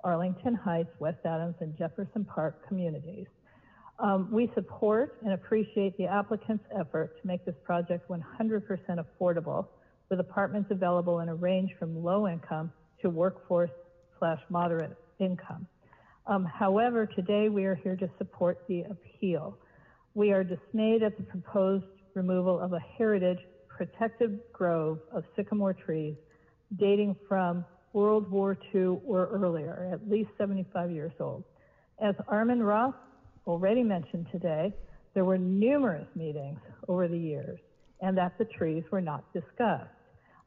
Arlington Heights, West Adams, and Jefferson Park communities. We support and appreciate the applicant's effort to make this project 100% affordable, with apartments available in a range from low income to workforce/moderate income. However, today we are here to support the appeal. We are dismayed at the proposed removal of a heritage protected grove of sycamore trees dating from World War II or earlier, at least 75 years old. As Armin Roth already mentioned today, there were numerous meetings over the years and that the trees were not discussed.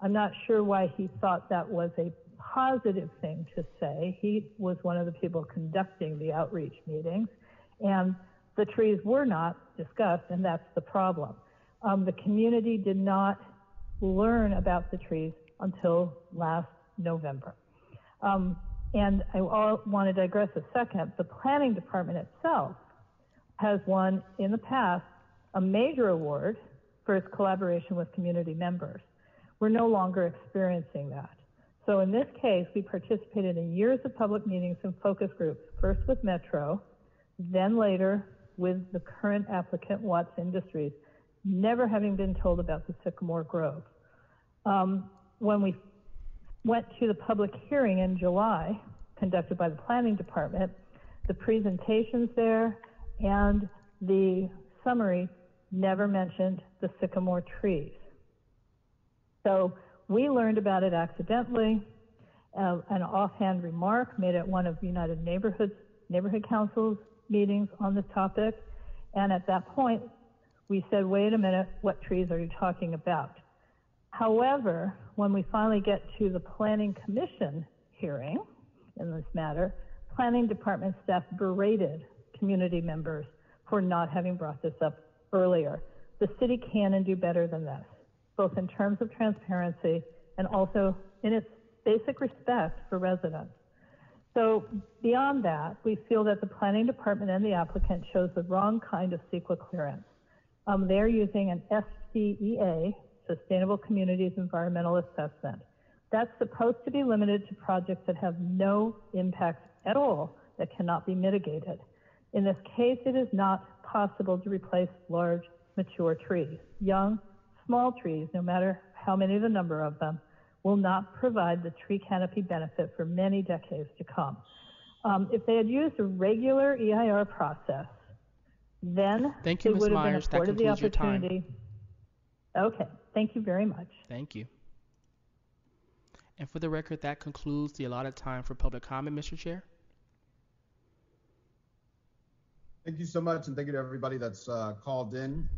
I'm not sure why he thought that was a positive thing to say. He was one of the people conducting the outreach meetings, and the trees were not discussed, and that's the problem. The community did not learn about the trees until last November. And I want to digress a second. The planning department itself has won in the past a major award for its collaboration with community members. We're no longer experiencing that. So in this case, we participated in years of public meetings and focus groups, first with Metro, then later with the current applicant, Watts Industries, never having been told about the Sycamore Grove. When we went to the public hearing in July, conducted by the planning department, the presentations there and the summary never mentioned the sycamore trees. So we learned about it accidentally. An offhand remark made at one of the United Neighborhood Council's meetings on this topic. And at that point, we said, wait a minute, what trees are you talking about? However, when we finally get to the Planning Commission hearing in this matter, Planning Department staff berated community members for not having brought this up earlier. The city can and do better than this, both in terms of transparency and also in its basic respect for residents. So beyond that, we feel that the Planning Department and the applicant chose the wrong kind of CEQA clearance. They're using an SCEA, Sustainable Communities Environmental Assessment. That's supposed to be limited to projects that have no impact at all, that cannot be mitigated. In this case, it is not possible to replace large, mature trees. Young, small trees, no matter how many the number of them, will not provide the tree canopy benefit for many decades to come. If they had used a regular EIR process, then Thank you, they Ms. would have been Myers. That afforded the concludes your time. opportunity. Okay, thank you very much. Thank you. And for the record, that concludes the allotted time for public comment, Mr. Chair. Thank you so much, and thank you to everybody that's called in.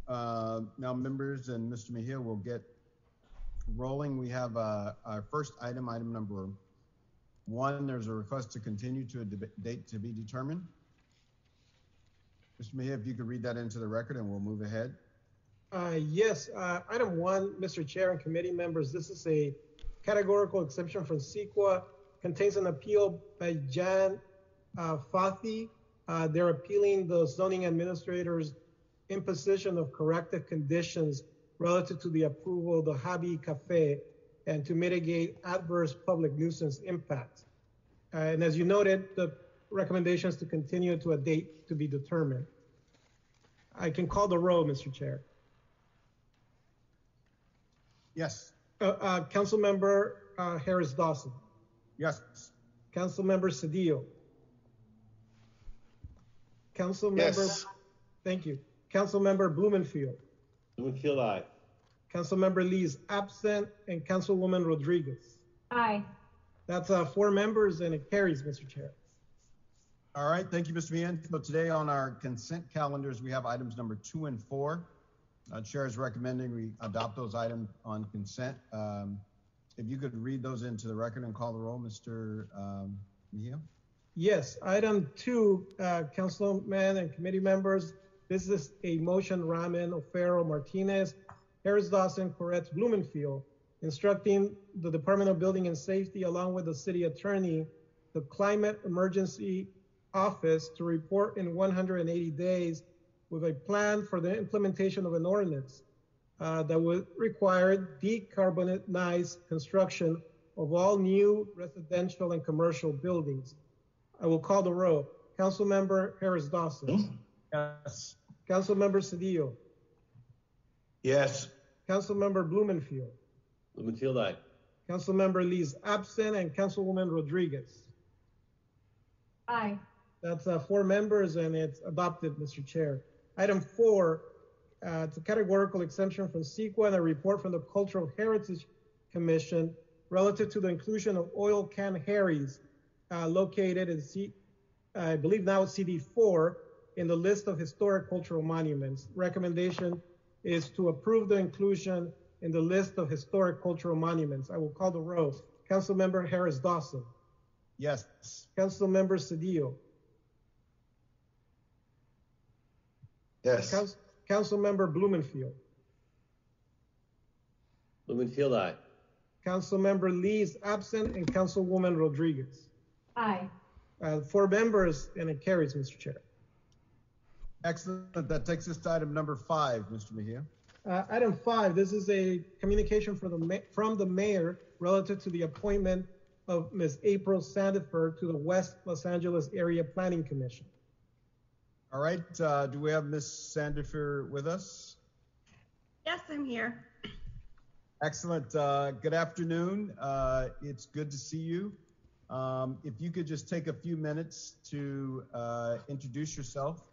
Now, members and Mr. Mejia will get rolling. We have our first item number 1. There's a request to continue to a date to be determined. Mr. Mejia, if you could read that into the record and we'll move ahead. Yes, item 1, Mr. Chair and committee members, this is a categorical exception from CEQA, contains an appeal by Jan Fathi. They're appealing the zoning administrator's imposition of corrective conditions relative to the approval of the Hobby Cafe and to mitigate adverse public nuisance impacts. And as you noted, the recommendation is to continue to a date to be determined. I can call the roll, Mr. Chair. Yes. Councilmember Harris Dawson. Yes. Councilmember Cedillo. Councilmember, Yes. Thank you. Councilmember Blumenfield. Blumenfield, aye. Councilmember Lee is absent, and Councilwoman Rodriguez. Aye. That's 4 members, and it carries, Mr. Chair. All right, thank you, Mr. Meehan. So today on our consent calendars, we have items number 2 and 4. Chair is recommending we adopt those items on consent. If you could read those into the record and call the roll, Mr. Mejia. Yes, item 2, Councilman and committee members, this is a motion, Raman, O'Farrell, Martinez, Harris Dawson, Koretz, Blumenfield, instructing the Department of Building and Safety, along with the city attorney, the Climate Emergency Office, to report in 180 days with a plan for the implementation of an ordinance that would require decarbonized construction of all new residential and commercial buildings. I will call the roll. Councilmember Harris Dawson. Yes. Councilmember Cedillo. Yes. Councilmember Blumenfield. Blumenfield, aye. Councilmember Lee's absent, and Councilwoman Rodriguez. Aye. That's 4 members, and it's adopted, Mr. Chair. Item 4, it's a categorical exemption from CEQA and a report from the Cultural Heritage Commission relative to the inclusion of oil can Harry's located in I believe now it's CD4 in the list of historic cultural monuments. Recommendation is to approve the inclusion in the list of historic cultural monuments. I will call the roll. Councilmember Harris Dawson. Yes. Councilmember Cedillo. Yes. Councilmember Blumenfield. Blumenfield, aye. Councilmember Lee is absent, and Councilwoman Rodriguez. Aye. 4 members, and it carries, Mr. Chair. Excellent. That takes us to item number 5, Mr. Mejia. Item 5, this is a communication from the mayor relative to the appointment of Ms. April Sandiford to the West Los Angeles Area Planning Commission. All right, do we have Ms. Sandiford with us? Yes, I'm here. Excellent. Good afternoon. It's good to see you. If you could just take a few minutes to introduce yourself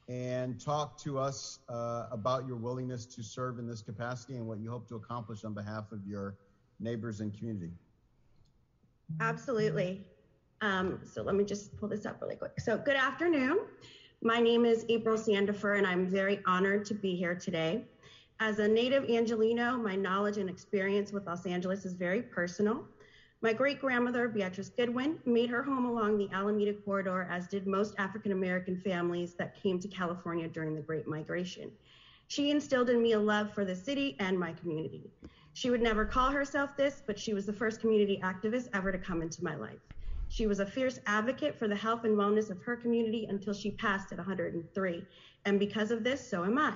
and talk to us about your willingness to serve in this capacity and what you hope to accomplish on behalf of your neighbors and community. Absolutely. So let me just pull this up really quick. So good afternoon. My name is April Sandiford, and I'm very honored to be here today. As a native Angelino, my knowledge and experience with Los Angeles is very personal. My great-grandmother, Beatrice Goodwin, made her home along the Alameda Corridor, as did most African-American families that came to California during the Great Migration. She instilled in me a love for the city and my community. She would never call herself this, but she was the first community activist ever to come into my life. She was a fierce advocate for the health and wellness of her community until she passed at 103. And because of this, so am I.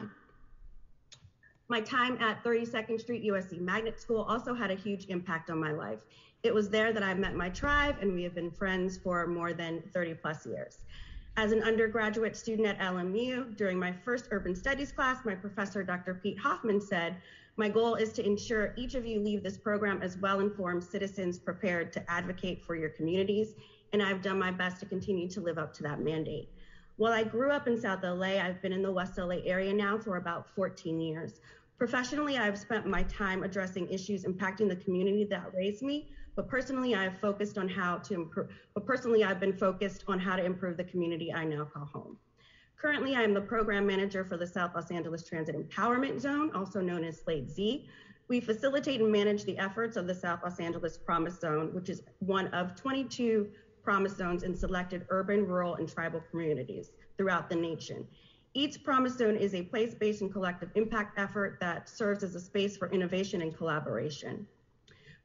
My time at 32nd Street USC Magnet School also had a huge impact on my life. It was there that I met my tribe, and we have been friends for more than 30 plus years. As an undergraduate student at LMU, during my first urban studies class, my professor, Dr. Pete Hoffman, said, My goal is to ensure each of you leave this program as well-informed citizens prepared to advocate for your communities, and I've done my best to continue to live up to that mandate. While I grew up in South LA, I've been in the West LA area now for about 14 years. Professionally, I've spent my time addressing issues impacting the community that raised me, but personally, I've been focused on how to improve the community I now call home. Currently, I am the program manager for the South Los Angeles Transit Empowerment Zone, also known as Slate Z. We facilitate and manage the efforts of the South Los Angeles Promise Zone, which is one of 22 Promise Zones in selected urban, rural, and tribal communities throughout the nation. Each Promise Zone is a place-based and collective impact effort that serves as a space for innovation and collaboration.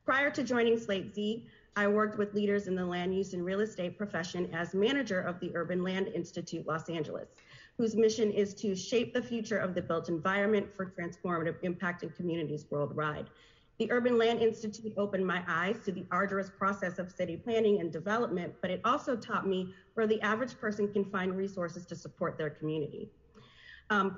Prior to joining Slate Z, I worked with leaders in the land use and real estate profession as manager of the Urban Land Institute Los Angeles, whose mission is to shape the future of the built environment for transformative impact in communities worldwide. The Urban Land Institute opened my eyes to the arduous process of city planning and development, but it also taught me where the average person can find resources to support their community.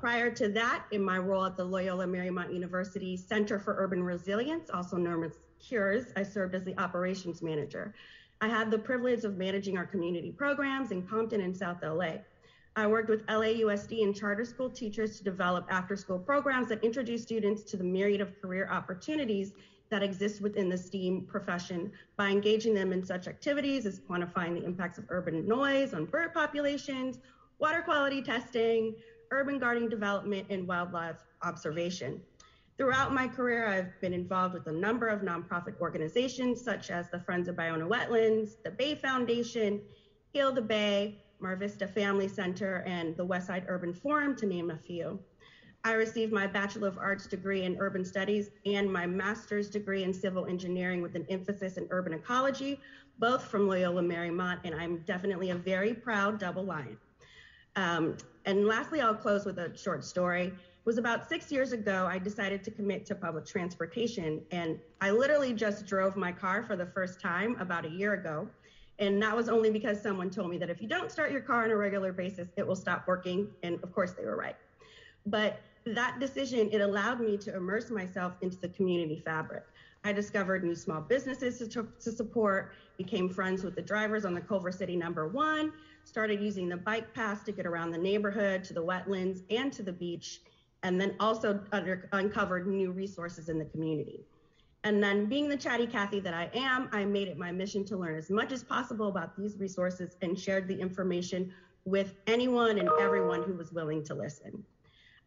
Prior to that, in my role at the Loyola Marymount University Center for Urban Resilience, also known as CURES, I served as the operations manager. I had the privilege of managing our community programs in Compton and South LA. I worked with LAUSD and charter school teachers to develop after-school programs that introduce students to the myriad of career opportunities that exist within the STEAM profession by engaging them in such activities as quantifying the impacts of urban noise on bird populations, water quality testing, urban garden development, and wildlife observation. Throughout my career, I've been involved with a number of nonprofit organizations such as the Friends of Ballona Wetlands, the Bay Foundation, Heal the Bay, Mar Vista Family Center, and the Westside Urban Forum, to name a few. I received my Bachelor of Arts degree in Urban Studies and my Master's degree in Civil Engineering with an emphasis in urban ecology, both from Loyola Marymount, and I'm definitely a very proud double Lion. And lastly, I'll close with a short story. It was about 6 years ago, I decided to commit to public transportation, and I literally just drove my car for the first time about a year ago. And that was only because someone told me that if you don't start your car on a regular basis, it will stop working. And of course they were right. But that decision, it allowed me to immerse myself into the community fabric. I discovered new small businesses to support, became friends with the drivers on the Culver City #1, started using the bike paths to get around the neighborhood, to the wetlands, and to the beach, and then also uncovered new resources in the community. And then being the chatty Kathy that I am, I made it my mission to learn as much as possible about these resources and shared the information with anyone and everyone who was willing to listen.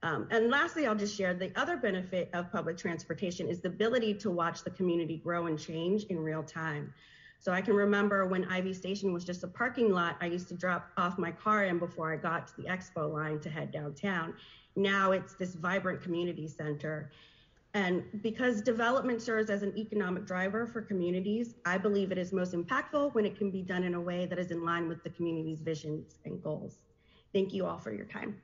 And lastly, I'll just share the other benefit of public transportation is the ability to watch the community grow and change in real time. So I can remember when Ivy Station was just a parking lot, I used to drop off my car in before I got to the expo line to head downtown. Now it's this vibrant community center. And because development serves as an economic driver for communities, I believe it is most impactful when it can be done in a way that is in line with the community's visions and goals. Thank you all for your time.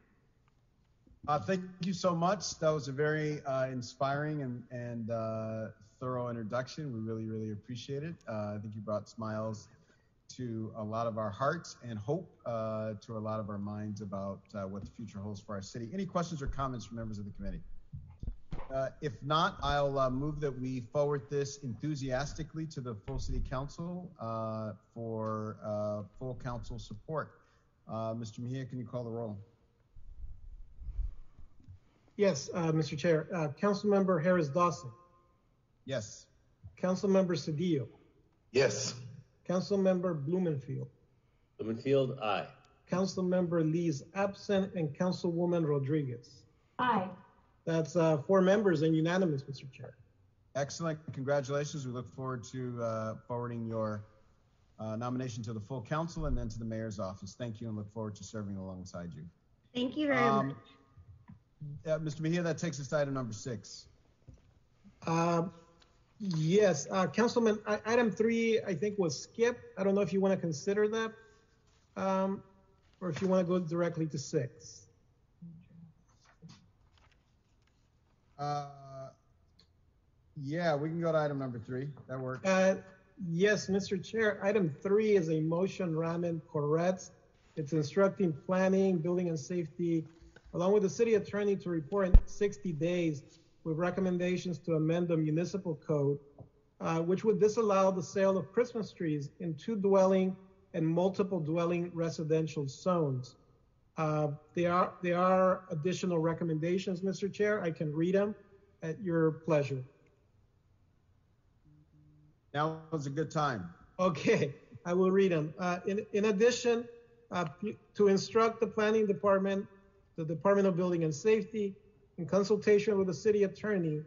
Thank you so much. That was a very inspiring and thorough introduction. We really, really appreciate it. I think you brought smiles to a lot of our hearts and hope to a lot of our minds about what the future holds for our city. Any questions or comments from members of the committee? If not, I'll move that we forward this enthusiastically to the full city council for full council support. Mr. Mejia, can you call the roll? Yes, Mr. Chair. Councilmember Harris-Dawson. Yes. Councilmember Cedillo. Yes. Councilmember Blumenfield. Blumenfield, aye. Councilmember Lee is absent, and Councilwoman Rodriguez. Aye. That's 4 members and unanimous, Mr. Chair. Excellent. Congratulations. We look forward to forwarding your nomination to the full council and then to the mayor's office. Thank you and look forward to serving alongside you. Thank you very much. Mr. Mejia, that takes us to item number 6. Yes, Councilman, item 3, I think was skipped. I don't know if you want to consider that or if you want to go directly to 6. Yeah, we can go to item number 3. That works. Yes, Mr. Chair. Item 3 is a motion Ramen Corretz. It's instructing planning, building and safety, along with the city attorney to report in 60 days with recommendations to amend the municipal code, which would disallow the sale of Christmas trees in 2-dwelling and multiple dwelling residential zones. There are additional recommendations, Mr. Chair. I can read them at your pleasure. Now is a good time. Okay, I will read them. In addition, to instruct the planning department, the Department of Building and Safety, in consultation with the city attorney,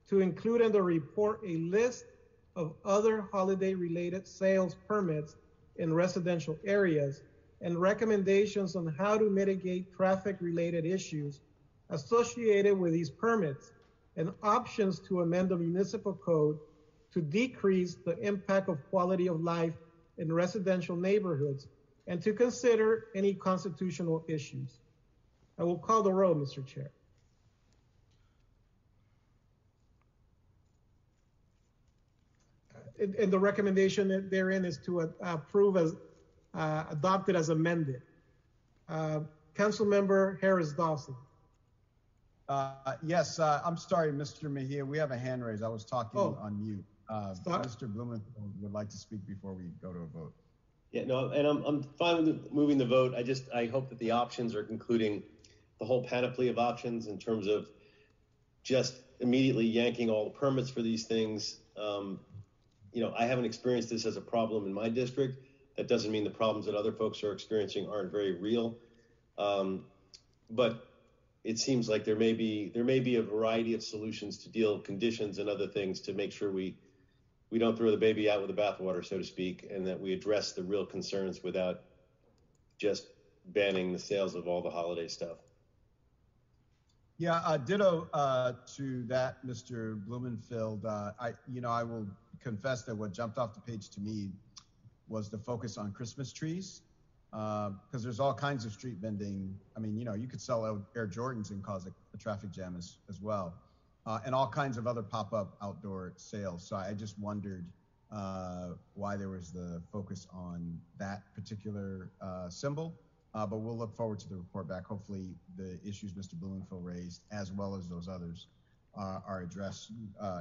to include in the report a list of other holiday-related sales permits in residential areas and recommendations on how to mitigate traffic-related issues associated with these permits and options to amend the municipal code to decrease the impact of quality of life in residential neighborhoods and to consider any constitutional issues. I will call the roll, Mr. Chair. And the recommendation therein is to approve as adopted as amended. Councilmember Harris Dawson. Yes, I'm sorry, Mr. Mejia, we have a hand raised. I was talking on mute. Mr. Blumenthal would like to speak before we go to a vote. Yeah, no, and I'm fine with moving the vote. I hope that the options are including the whole panoply of options in terms of just immediately yanking all the permits for these things. I haven't experienced this as a problem in my district. That doesn't mean the problems that other folks are experiencing aren't very real. But it seems like there may be a variety of solutions to deal with conditions and other things to make sure we don't throw the baby out with the bathwater, so to speak, and that we address the real concerns without just banning the sales of all the holiday stuff. Yeah, ditto to that, Mr. Blumenfield. I will confess that what jumped off the page to me was the focus on Christmas trees, because there's all kinds of street vending. I mean, you could sell Air Jordans and cause a traffic jam as well, and all kinds of other pop-up outdoor sales. So I just wondered why there was the focus on that particular symbol. But we'll look forward to the report back. Hopefully the issues Mr. Blumenfield raised, as well as those others, are addressed.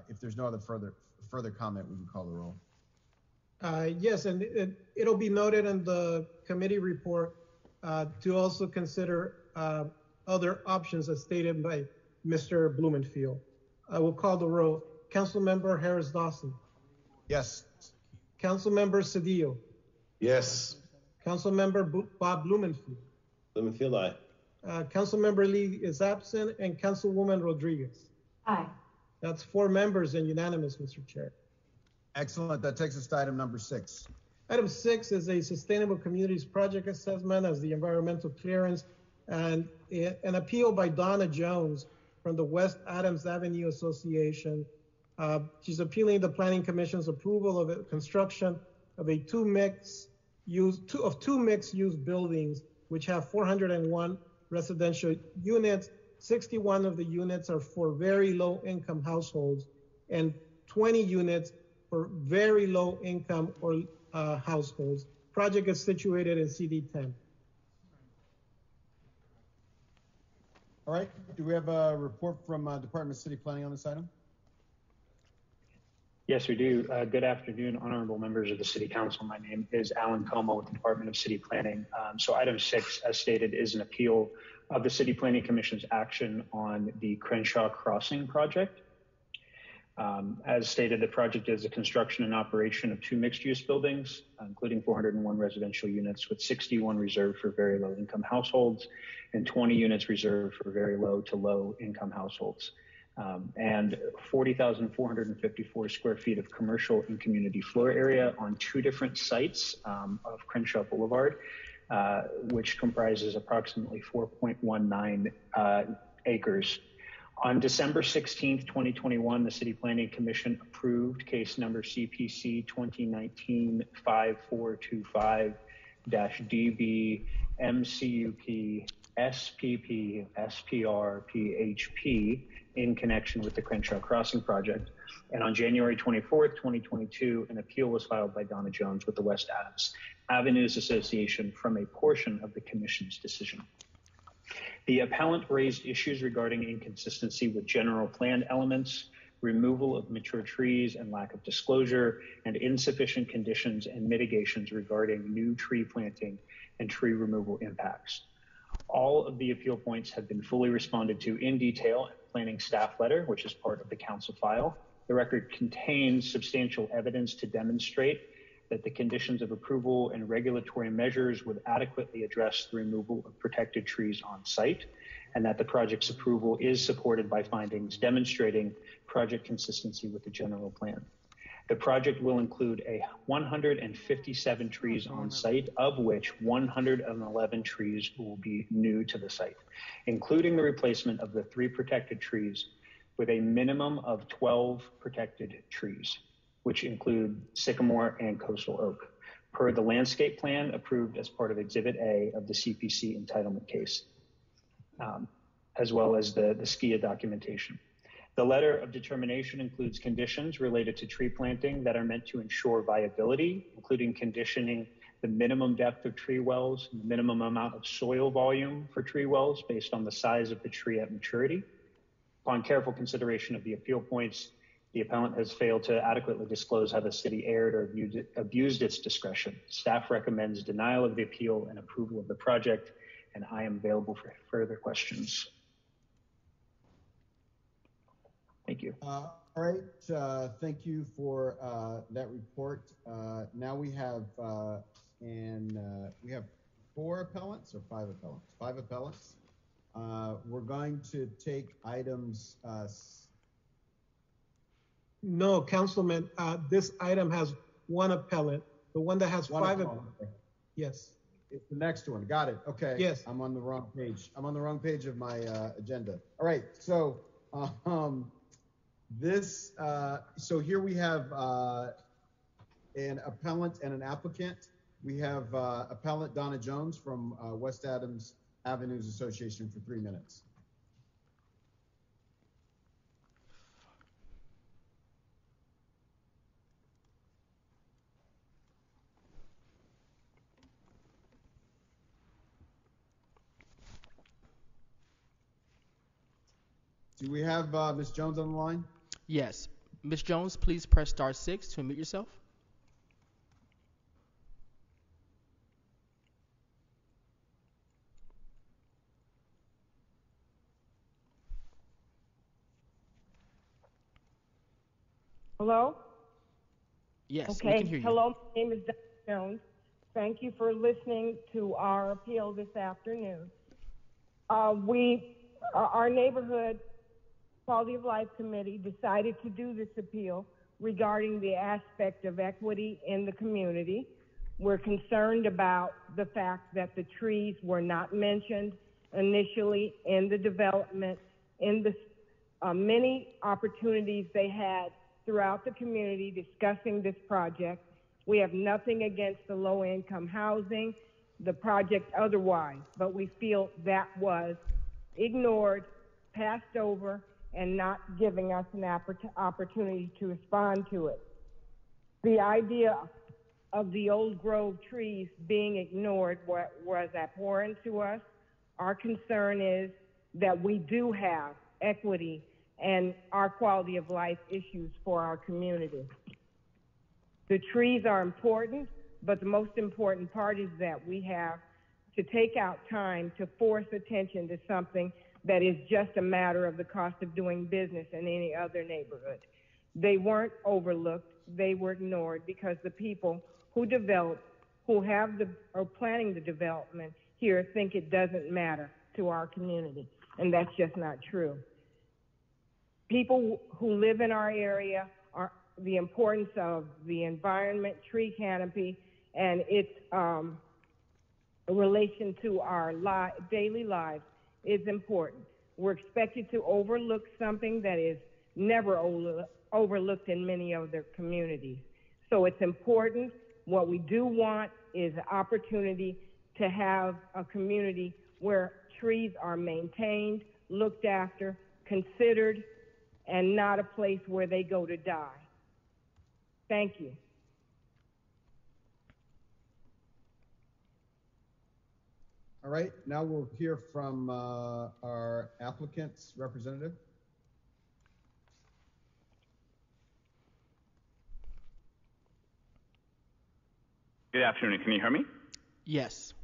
If there's no other further comment, we can call the roll. Yes, and it'll be noted in the committee report to also consider other options as stated by Mr. Blumenfield. I will call the roll. Councilmember Harris Dawson. Yes. Councilmember Cedillo. Yes. Councilmember Bob Blumenfield. Blumenfield, aye. Councilmember Lee is absent, and Councilwoman Rodriguez. Aye. That's 4 members and unanimous, Mr. Chair. Excellent. That takes us to item number 6. Item 6 is a Sustainable Communities Project Assessment as the environmental clearance and an appeal by Donna Jones from the West Adams Avenue Association. She's appealing the Planning Commission's approval of a construction of two mixed-use buildings, which have 401 residential units. 61 of the units are for very low-income households, and 20 units for very low-income or households. Project is situated in CD10. All right. Do we have a report from Department of City Planning on this item? Yes, we do. Good afternoon, honorable members of the City Council. My name is Alan Como with the Department of City Planning. So item 6, as stated, is an appeal of the City Planning Commission's action on the Crenshaw Crossing project. As stated, the project is a construction and operation of 2 mixed-use buildings, including 401 residential units, with 61 reserved for very low-income households and 20 units reserved for very low to low-income households. And 40,454 square feet of commercial and community floor area on 2 different sites of Crenshaw Boulevard, which comprises approximately 4.19 acres. On December 16th, 2021, the City Planning Commission approved case number CPC 2019-5425-DB MCUP SPP SPR PHP in connection with the Crenshaw Crossing project. And on January 24th, 2022, an appeal was filed by Donna Jones with the West Adams Avenues Association from a portion of the Commission's decision. The appellant raised issues regarding inconsistency with general plan elements, removal of mature trees and lack of disclosure, and insufficient conditions and mitigations regarding new tree planting and tree removal impacts. All of the appeal points have been fully responded to in detail in the planning staff letter, which is part of the council file. The record contains substantial evidence to demonstrate that the conditions of approval and regulatory measures would adequately address the removal of protected trees on site, and that the project's approval is supported by findings demonstrating project consistency with the general plan. The project will include 157 trees on site, of which 111 trees will be new to the site, including the replacement of the 3 protected trees with a minimum of 12 protected trees, which include sycamore and coastal oak, per the landscape plan approved as part of Exhibit A of the CPC entitlement case, as well as the SKIA documentation. The letter of determination includes conditions related to tree planting that are meant to ensure viability, including conditioning the minimum depth of tree wells and the minimum amount of soil volume for tree wells based on the size of the tree at maturity. Upon careful consideration of the appeal points, the appellant has failed to adequately disclose how the city erred or abused its discretion. Staff recommends denial of the appeal and approval of the project, and I am available for further questions. Thank you. All right, thank you for that report. Now we have, we have 4 appellants or 5 appellants? 5 appellants. We're going to take items. No, Councilman, this item has 1 appellant. The one that has 5 appellants. Yes. It's the next one. Got it. Okay. Yes. I'm on the wrong page. I'm on the wrong page of my agenda. All right. So, so here we have an appellant and an applicant. We have appellant Donna Jones from West Adams Avenues Association for 3 minutes. Do we have Ms. Jones on the line? Yes. Ms. Jones, please press *6 to unmute yourself. Hello? Yes, okay. We can hear you. Hello, my name is Donna Jones. Thank you for listening to our appeal this afternoon. Our neighborhood Quality of Life Committee decided to do this appeal regarding the aspect of equity in the community. We're concerned about the fact that the trees were not mentioned initially in the development, in the many opportunities they had throughout the community discussing this project. We have nothing against the low-income housing, the project otherwise, but we feel that was ignored, passed over, and not giving us an opportunity to respond to it. The idea of the old grove trees being ignored was abhorrent to us. Our concern is that we do have equity and our quality of life issues for our community. The trees are important, but the most important part is that we have to take out time to force attention to something that is just a matter of the cost of doing business in any other neighborhood. They weren't overlooked, they were ignored because the people who are planning the development here think it doesn't matter to our community, and that's just not true. People who live in our area are the importance of the environment, tree canopy, and its relation to our daily lives is important. We're expected to overlook something that is never overlooked in many other communities. So it's important. What we do want is an opportunity to have a community where trees are maintained, looked after, considered, and not a place where they go to die. Thank you. All right, now we'll hear from our applicant's representative. Good afternoon. Can you hear me? Yes.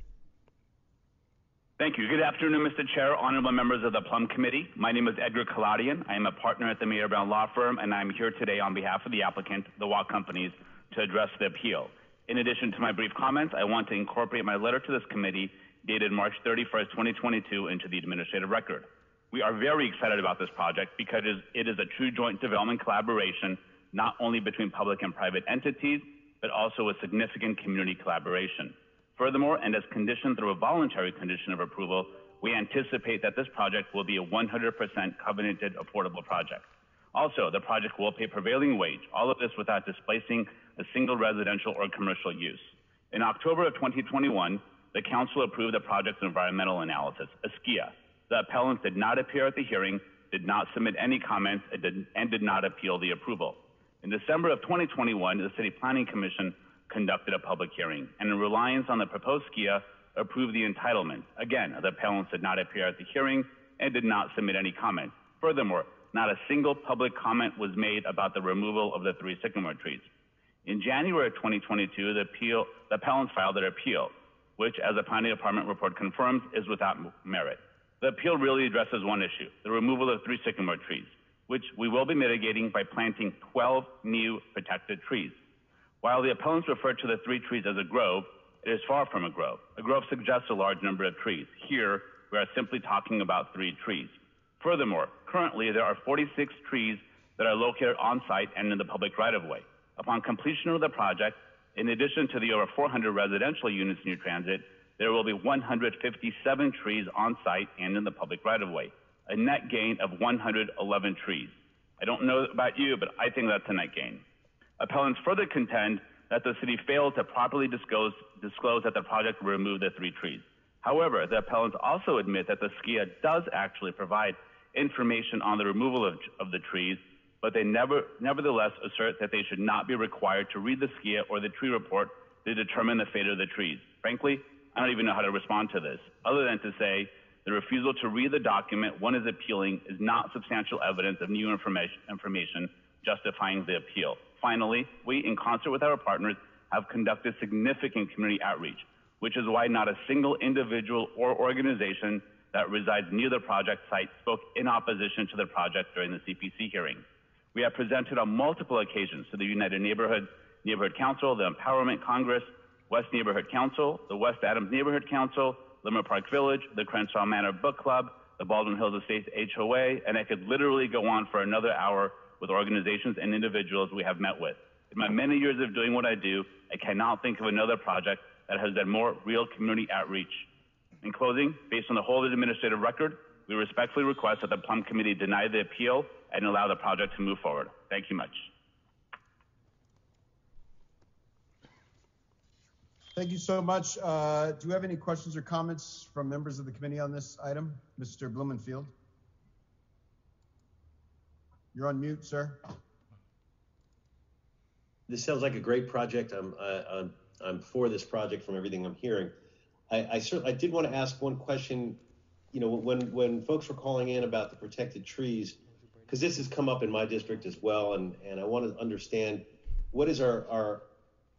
Thank you. Good afternoon, Mr. Chair, honorable members of the Plum Committee. My name is Edgar Kaladian. I am a partner at the Mayer Brown Law Firm, and I'm here today on behalf of the applicant, the Watt Companies, to address the appeal. In addition to my brief comments, I want to incorporate my letter to this committee dated March 31st, 2022 into the administrative record. We are very excited about this project because it is a true joint development collaboration, not only between public and private entities, but also a significant community collaboration. Furthermore, and as conditioned through a voluntary condition of approval, we anticipate that this project will be a 100% covenanted affordable project. Also, the project will pay prevailing wage, all of this without displacing a single residential or commercial use. In October of 2021, the council approved the project's environmental analysis, a SKIA. The appellants did not appear at the hearing, did not submit any comments, and did not appeal the approval. In December of 2021, the City Planning Commission conducted a public hearing, and in reliance on the proposed SKIA, approved the entitlement. Again, the appellants did not appear at the hearing and did not submit any comments. Furthermore, not a single public comment was made about the removal of the 3 sycamore trees. In January of 2022, the appellants filed their appeal, which, as the planning department report confirms, is without merit. The appeal really addresses one issue, the removal of 3 sycamore trees, which we will be mitigating by planting 12 new protected trees. While the appellants refer to the 3 trees as a grove, it is far from a grove. A grove suggests a large number of trees. Here, we are simply talking about 3 trees. Furthermore, currently there are 46 trees that are located on site and in the public right-of-way. Upon completion of the project, in addition to the over 400 residential units near transit, there will be 157 trees on site and in the public right-of-way, a net gain of 111 trees. I don't know about you, but I think that's a net gain. Appellants further contend that the city failed to properly disclose that the project will remove the 3 trees. However, the appellants also admit that the SKIA does actually provide information on the removal of the trees, but they nevertheless assert that they should not be required to read the SKIA or the tree report to determine the fate of the trees. Frankly, I don't even know how to respond to this, other than to say the refusal to read the document one is appealing is not substantial evidence of new information justifying the appeal. Finally, we, in concert with our partners, have conducted significant community outreach, which is why not a single individual or organization that resides near the project site spoke in opposition to the project during the CPC hearing. We have presented on multiple occasions to the United Neighborhood Council, the Empowerment Congress, West Neighborhood Council, the West Adams Neighborhood Council, Limmer Park Village, the Crenshaw Manor Book Club, the Baldwin Hills Estates HOA, and I could literally go on for another hour with organizations and individuals we have met with. In my many years of doing what I do, I cannot think of another project that has done more real community outreach. In closing, based on the whole administrative record, we respectfully request that the Plum Committee deny the appeal and allow the project to move forward. Thank you much. Thank you so much. Do you have any questions or comments from members of the committee on this item? Mr. Blumenfield? You're on mute, sir. This sounds like a great project. I'm for this project from everything I'm hearing. I did want to ask one question. You know, when folks were calling in about the protected trees, because this has come up in my district as well, and I want to understand what is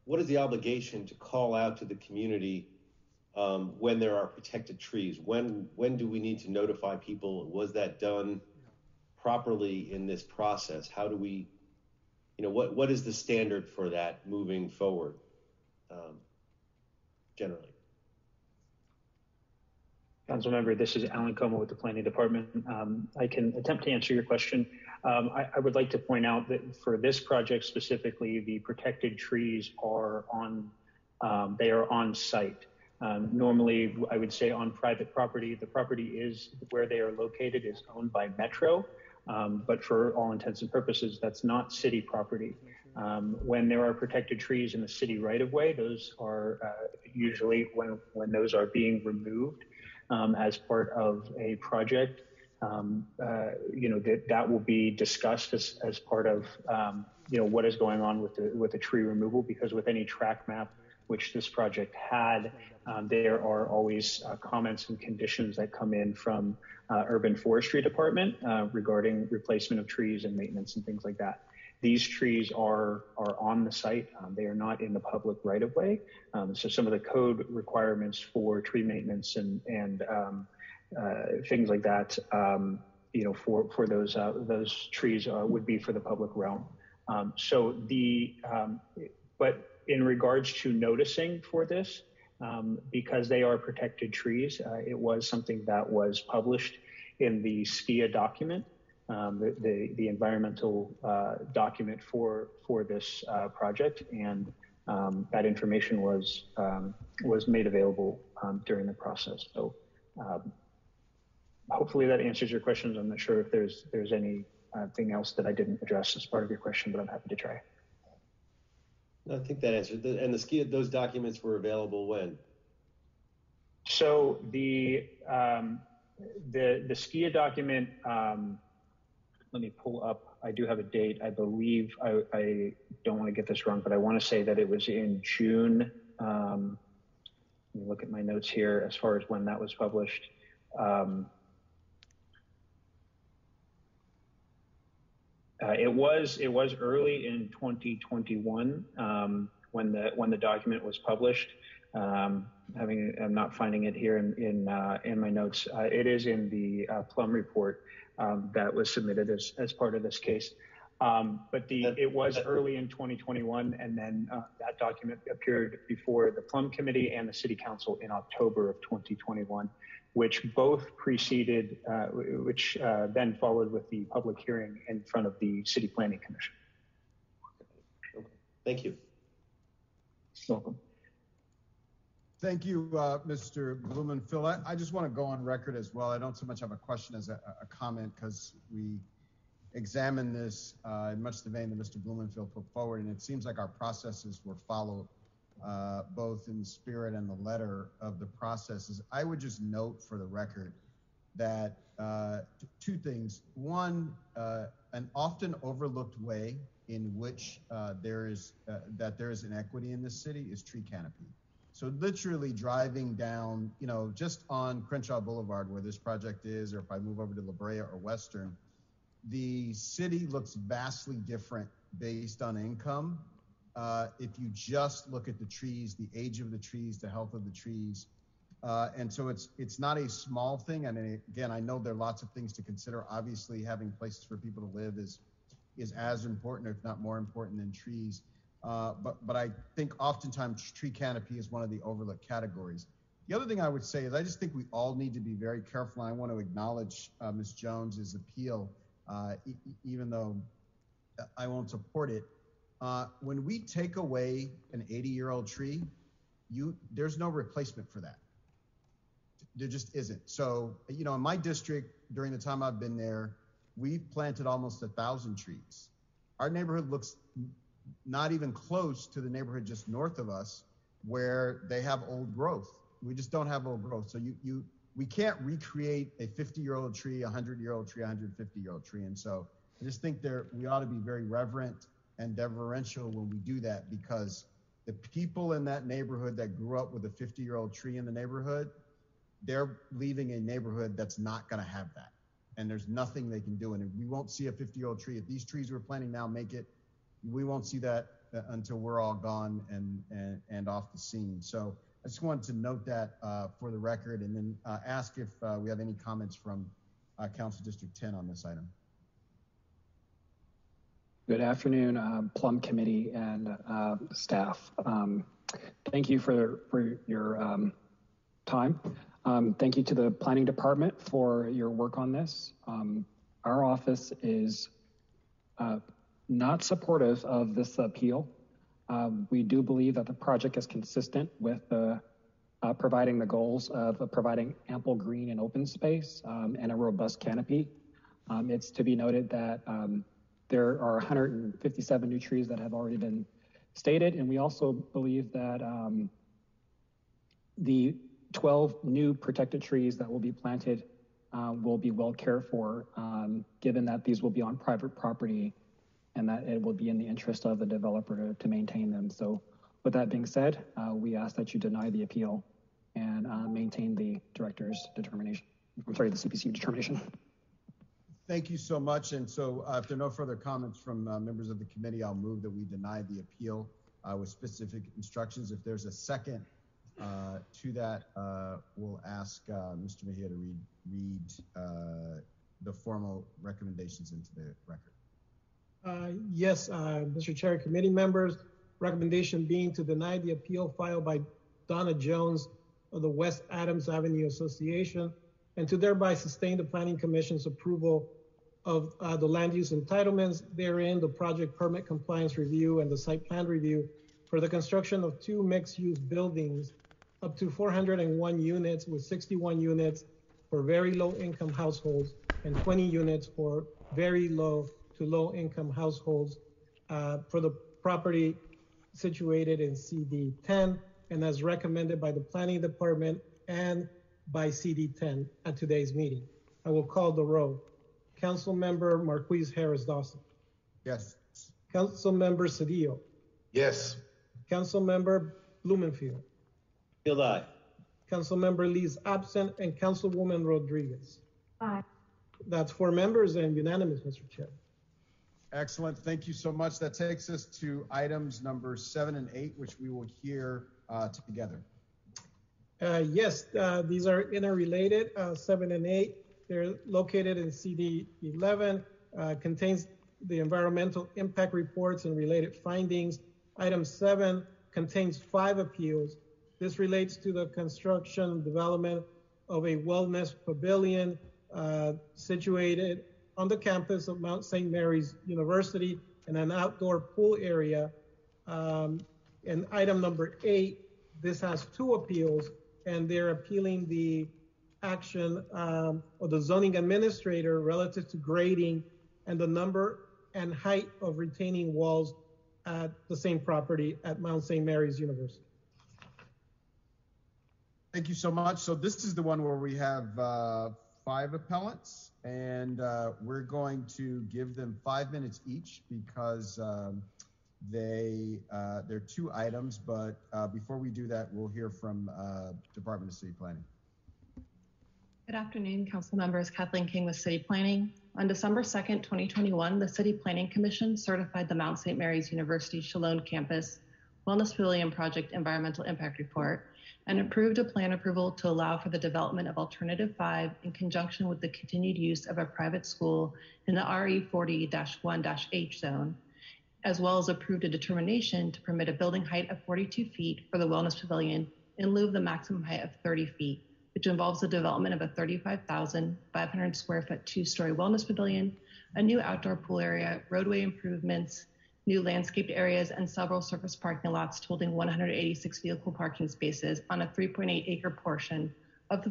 what is the obligation to call out to the community when there are protected trees? When do we need to notify people? Was that done properly in this process? How do we, you know, what is the standard for that moving forward, generally? Councilmember, this is Alan Como with the Planning Department. I can attempt to answer your question. I would like to point out that for this project specifically, the protected trees are on site. Normally, I would say on private property, the property is where they are located is owned by Metro, but for all intents and purposes, that's not city property. When there are protected trees in the city right-of-way, those are usually when those are being removed as part of a project, you know, that will be discussed as part of, you know, what is going on with the tree removal, because with any track map which this project had, there are always comments and conditions that come in from Urban Forestry Department regarding replacement of trees and maintenance and things like that. These trees are on the site. They are not in the public right of way. So some of the code requirements for tree maintenance and things like that, for those trees would be for the public realm. But in regards to noticing for this, because they are protected trees, it was something that was published in the SKIA document, the environmental document for this project, and that information was made available during the process. So hopefully that answers your questions. I'm not sure if there's anything else that I didn't address as part of your question, but I'm happy to try. I think that answered. And the SKIA, those documents were available when? So the SKIA document, let me pull up. I do have a date. I believe, I don't want to get this wrong, but I want to say that it was in June. Let me look at my notes here as far as when that was published. It was early in 2021 when the document was published. I'm not finding it here in my notes. It is in the Plum report that was submitted as part of this case. But it was early in 2021, and then that document appeared before the Plum Committee and the City Council in October of 2021, which both preceded, which then followed with the public hearing in front of the City Planning Commission. Okay. Thank you. You're welcome. Thank you, Mr. Blumenfield. I just want to go on record as well. I don't so much have a question as a comment, because we examined this in much the vein that Mr. Blumenfield put forward, and it seems like our processes were followed both in the spirit and the letter of the processes. I would just note for the record that two things. One, an often overlooked way in which there is inequity in this city is tree canopy. So literally driving down, just on Crenshaw Boulevard where this project is, or if I move over to La Brea or Western, the city looks vastly different based on income. If you just look at the trees, the age of the trees, the health of the trees. And so it's not a small thing. I mean, again, I know there are lots of things to consider. Obviously, having places for people to live is as important, if not more important, than trees. But I think oftentimes tree canopy is one of the overlooked categories. The other thing I would say is I just think we all need to be very careful. And I want to acknowledge Ms. Jones's appeal, even though I won't support it. When we take away an 80-year-old tree, there's no replacement for that. There just isn't. So, in my district, during the time I've been there, we've planted almost 1,000 trees. Our neighborhood looks not even close to the neighborhood just north of us, where they have old growth. We just don't have old growth. So we can't recreate a 50-year-old tree, a 100-year-old tree, a 150-year-old tree. And so I just think we ought to be very reverent and deferential when we do that, because the people in that neighborhood that grew up with a 50-year-old tree in the neighborhood, they're leaving a neighborhood that's not going to have that. And there's nothing they can do. And we won't see a 50-year-old tree. If these trees we're planting now make it, we won't see that until we're all gone and off the scene. So I just wanted to note that for the record, and then ask if we have any comments from Council District 10 on this item. Good afternoon, Plum Committee and staff. Thank you for your time. Thank you to the Planning Department for your work on this. Our office is not supportive of this appeal. We do believe that the project is consistent with providing the goals of providing ample green and open space and a robust canopy. It's to be noted that there are 157 new trees that have already been stated, and we also believe that the 12 new protected trees that will be planted will be well cared for, given that these will be on private property and that it will be in the interest of the developer to maintain them. So With that being said, we ask that you deny the appeal and maintain the director's determination. I'm sorry, the CPC determination. Thank you so much. And so if there are no further comments from members of the committee, I'll move that we deny the appeal with specific instructions. If there's a second to that, we'll ask Mr. Mejia to read the formal recommendations into the record. Yes, Mr. Chair, committee members, recommendation being to deny the appeal filed by Donna Jones of the West Adams Avenue Association, and to thereby sustain the Planning Commission's approval of the land use entitlements, therein the project permit compliance review and the site plan review for the construction of 2 mixed-use buildings up to 401 units with 61 units for very low-income households and 20 units for very low to low-income households for the property situated in CD 10 and as recommended by the Planning Department and by CD 10 at today's meeting. I will call the roll. Council Member Marquise Harris Dawson. Yes. Council Member Cedillo. Yes. Council Member Blumenfield. Field aye. Council Member Lee's absent, and Councilwoman Rodriguez. Aye. That's 4 members and unanimous, Mr. Chair. Excellent. Thank you so much. That takes us to items number 7 and 8, which we will hear together. Yes, these are interrelated, 7 and 8. They're located in CD 11, contains the environmental impact reports and related findings. Item 7 contains 5 appeals. This relates to the construction development of a wellness pavilion situated on the campus of Mount St. Mary's University and an outdoor pool area. And item number 8, this has 2 appeals, and they're appealing the action of the zoning administrator relative to grading and the number and height of retaining walls at the same property at Mount St. Mary's University. Thank you so much. So this is the one where we have 5 appellants, and we're going to give them 5 minutes each because they're 2 items, but before we do that, we'll hear from Department of City Planning. Good afternoon, council members. Kathleen King with City Planning. On December 2nd, 2021, the City Planning Commission certified the Mount St. Mary's University Chalone Campus Wellness Pavilion Project Environmental Impact Report and approved a plan approval to allow for the development of Alternative 5 in conjunction with the continued use of a private school in the RE 40-1-H zone, as well as approved a determination to permit a building height of 42 feet for the Wellness Pavilion in lieu of the maximum height of 30 feet, which involves the development of a 35,500 square foot 2-story wellness pavilion, a new outdoor pool area, roadway improvements, new landscaped areas, and several surface parking lots totaling 186 vehicle parking spaces on a 3.8 acre portion of the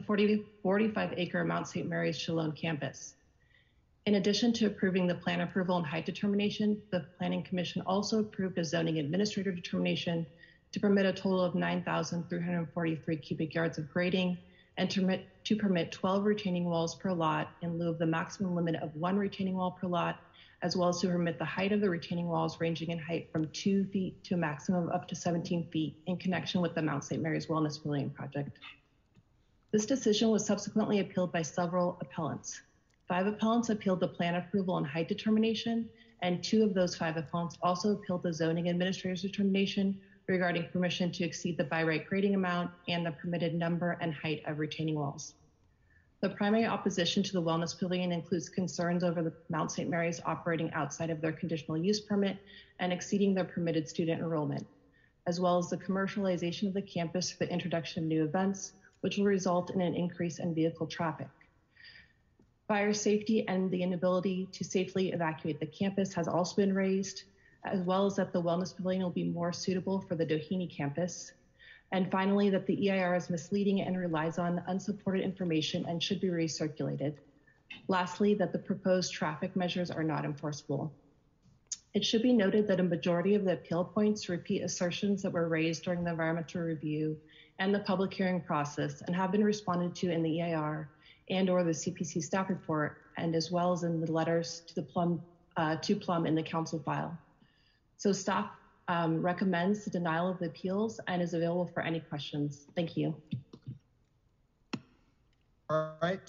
45 acre Mount St. Mary's Chalone campus. In addition to approving the plan approval and height determination, the Planning Commission also approved a zoning administrator determination to permit a total of 9,343 cubic yards of grading and to permit 12 retaining walls per lot in lieu of the maximum limit of 1 retaining wall per lot, as well as to permit the height of the retaining walls ranging in height from 2 feet to a maximum of up to 17 feet in connection with the Mount St. Mary's Wellness Pavilion project. This decision was subsequently appealed by several appellants. 5 appellants appealed the plan approval and height determination, and 2 of those 5 appellants also appealed the zoning administrator's determination regarding permission to exceed the by right grading amount and the permitted number and height of retaining walls. The primary opposition to the Wellness Pavilion includes concerns over the Mount St. Mary's operating outside of their conditional use permit and exceeding their permitted student enrollment, as well as the commercialization of the campus for the introduction of new events, which will result in an increase in vehicle traffic. Fire safety and the inability to safely evacuate the campus has also been raised, as well as that the Wellness Pavilion will be more suitable for the Doheny campus. And finally, that the EIR is misleading and relies on unsupported information and should be recirculated. Lastly, that the proposed traffic measures are not enforceable. It should be noted that a majority of the appeal points repeat assertions that were raised during the environmental review and the public hearing process and have been responded to in the EIR and or the CPC staff report, and as well as in the letters to Plum in the council file. So staff recommends the denial of the appeals and is available for any questions. Thank you. All right,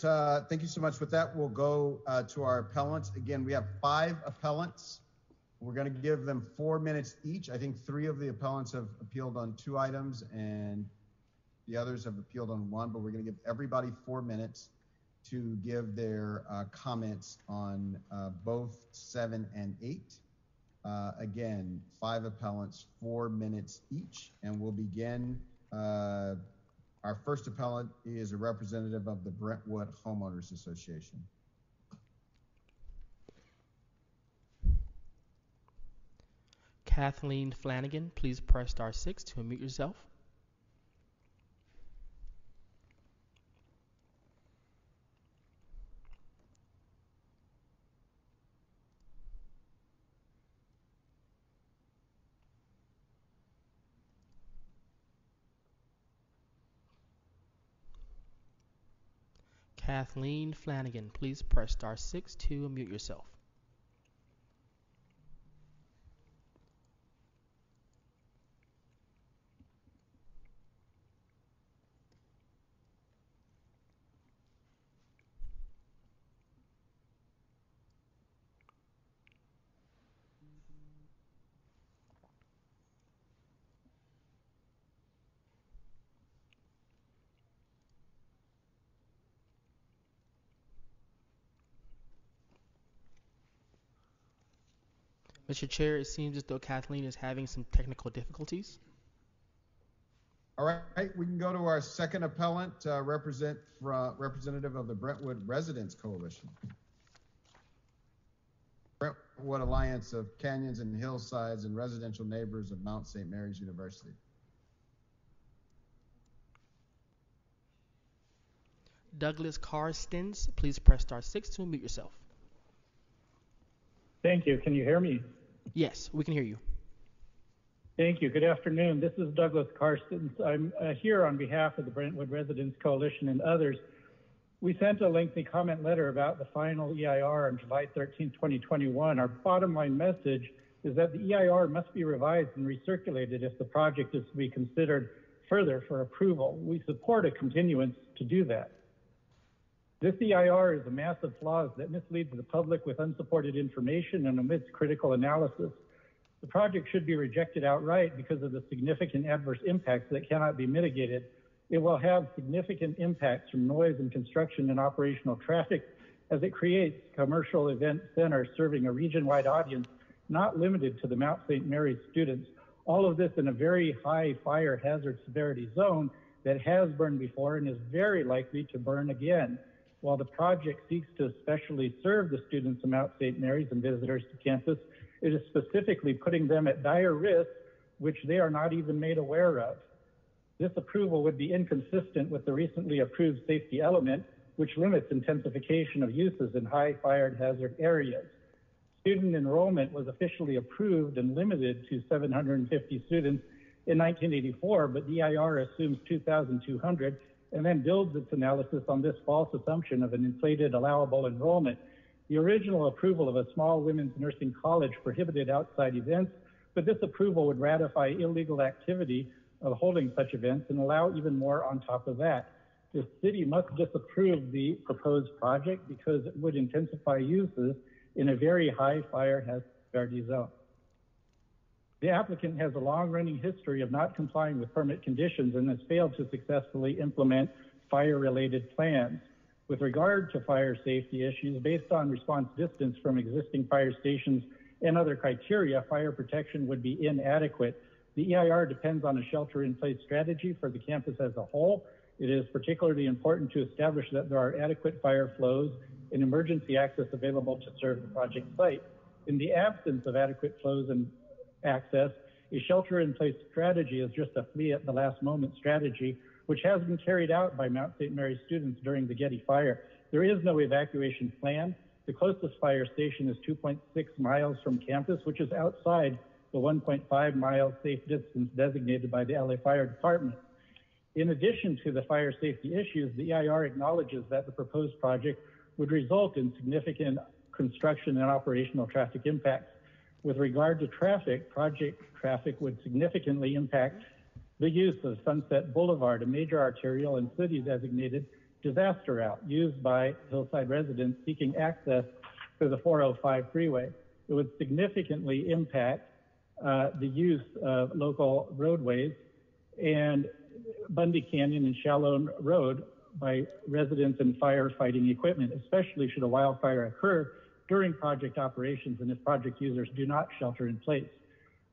thank you so much. With that, we'll go to our appellants. Again, we have 5 appellants. We're going to give them 4 minutes each. I think 3 of the appellants have appealed on 2 items and the others have appealed on 1, but we're going to give everybody 4 minutes to give their comments on both 7 and 8. Again, 5 appellants, 4 minutes each, and we'll begin. Our first appellant is a representative of the Brentwood Homeowners Association. Kathleen Flanagan, please press *6 to unmute yourself. Kathleen Flanagan, please press *6 to unmute yourself. Mr. Chair, it seems as though Kathleen is having some technical difficulties. All right, we can go to our second appellant, representative of the Brentwood Residents Coalition. Brentwood Alliance of Canyons and Hillsides and Residential Neighbors of Mount St. Mary's University. Douglas Carstens, please press *6 to unmute yourself. Thank you. Can you hear me? Yes, we can hear you. Thank you. Good afternoon. This is Douglas Carstens. I'm here on behalf of the Brentwood Residents Coalition and others. We sent a lengthy comment letter about the final EIR on July 13, 2021. Our bottom line message is that the EIR must be revised and recirculated if the project is to be considered further for approval. We support a continuance to do that. This EIR is a massive flaws that misleads the public with unsupported information and omits critical analysis. The project should be rejected outright because of the significant adverse impacts that cannot be mitigated. It will have significant impacts from noise and construction and operational traffic as it creates commercial event centers serving a region-wide audience, not limited to the Mount St. Mary's students. All of this in a very high fire hazard severity zone that has burned before and is very likely to burn again. While the project seeks to especially serve the students of Mount St. Mary's and visitors to campus, it is specifically putting them at dire risk, which they are not even made aware of. This approval would be inconsistent with the recently approved safety element, which limits intensification of uses in high fire hazard areas. Student enrollment was officially approved and limited to 750 students in 1984, but the EIR assumes 2,200 and then builds its analysis on this false assumption of an inflated allowable enrollment. The original approval of a small women's nursing college prohibited outside events, but this approval would ratify illegal activity of holding such events and allow even more on top of that. The city must disapprove the proposed project because it would intensify uses in a very high fire hazard zone. The applicant has a long-running history of not complying with permit conditions and has failed to successfully implement fire-related plans. With regard to fire safety issues, based on response distance from existing fire stations and other criteria, fire protection would be inadequate. The EIR depends on a shelter-in-place strategy for the campus as a whole. It is particularly important to establish that there are adequate fire flows and emergency access available to serve the project site. In the absence of adequate flows and access, a shelter-in-place strategy is just a flee-at-the-last-moment strategy, which has been carried out by Mount St. Mary's students during the Getty fire. There is no evacuation plan. The closest fire station is 2.6 miles from campus, which is outside the 1.5 mile safe distance designated by the LA Fire Department. In addition to the fire safety issues, the EIR acknowledges that the proposed project would result in significant construction and operational traffic impacts. With regard to traffic, project traffic would significantly impact the use of Sunset Boulevard, a major arterial and city-designated disaster route used by hillside residents seeking access to the 405 freeway. It would significantly impact the use of local roadways and Bundy Canyon and Shallow Road by residents and firefighting equipment, especially should a wildfire occur during project operations and if project users do not shelter in place.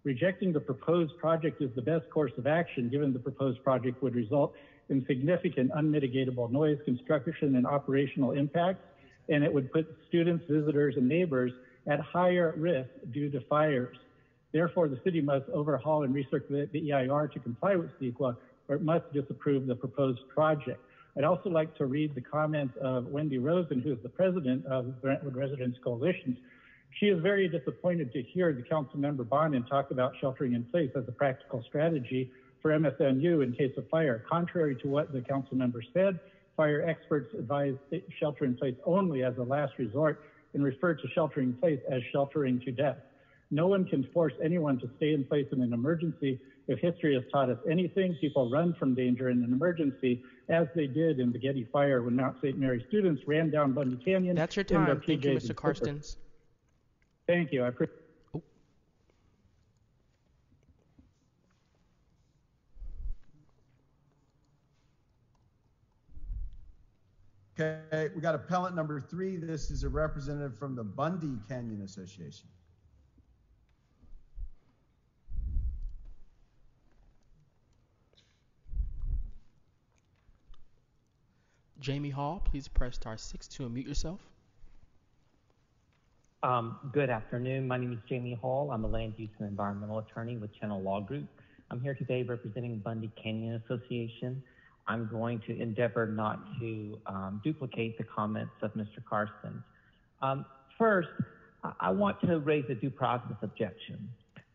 Rejecting the proposed project is the best course of action, given the proposed project would result in significant unmitigatable noise, construction, and operational impacts, and it would put students, visitors, and neighbors at higher risk due to fires. Therefore, the city must overhaul and recirculate the EIR to comply with CEQA, or it must disapprove the proposed project. I'd also like to read the comments of Wendy Rosen, who is the president of Brentwood Residents Coalition. She is very disappointed to hear the council member Bonin talk about sheltering in place as a practical strategy for MSNU in case of fire. Contrary to what the council member said, fire experts advise shelter in place only as a last resort and refer to sheltering in place as sheltering to death. No one can force anyone to stay in place in an emergency. If history has taught us anything, people run from danger in an emergency, as they did in the Getty Fire when Mount St. Mary students ran down Bundy Canyon. That's your time. Thank you, Mr. Karstens. Thank you. I appreciate. Okay, we got appellant number 3. This is a representative from the Bundy Canyon Association. Jamie Hall, please press *6 to unmute yourself. Good afternoon. My name is Jamie Hall. I'm a land use and environmental attorney with Channel Law Group. I'm here today representing Bundy Canyon Association. I'm going to endeavor not to duplicate the comments of Mr. Karstens. First, I want to raise a due process objection.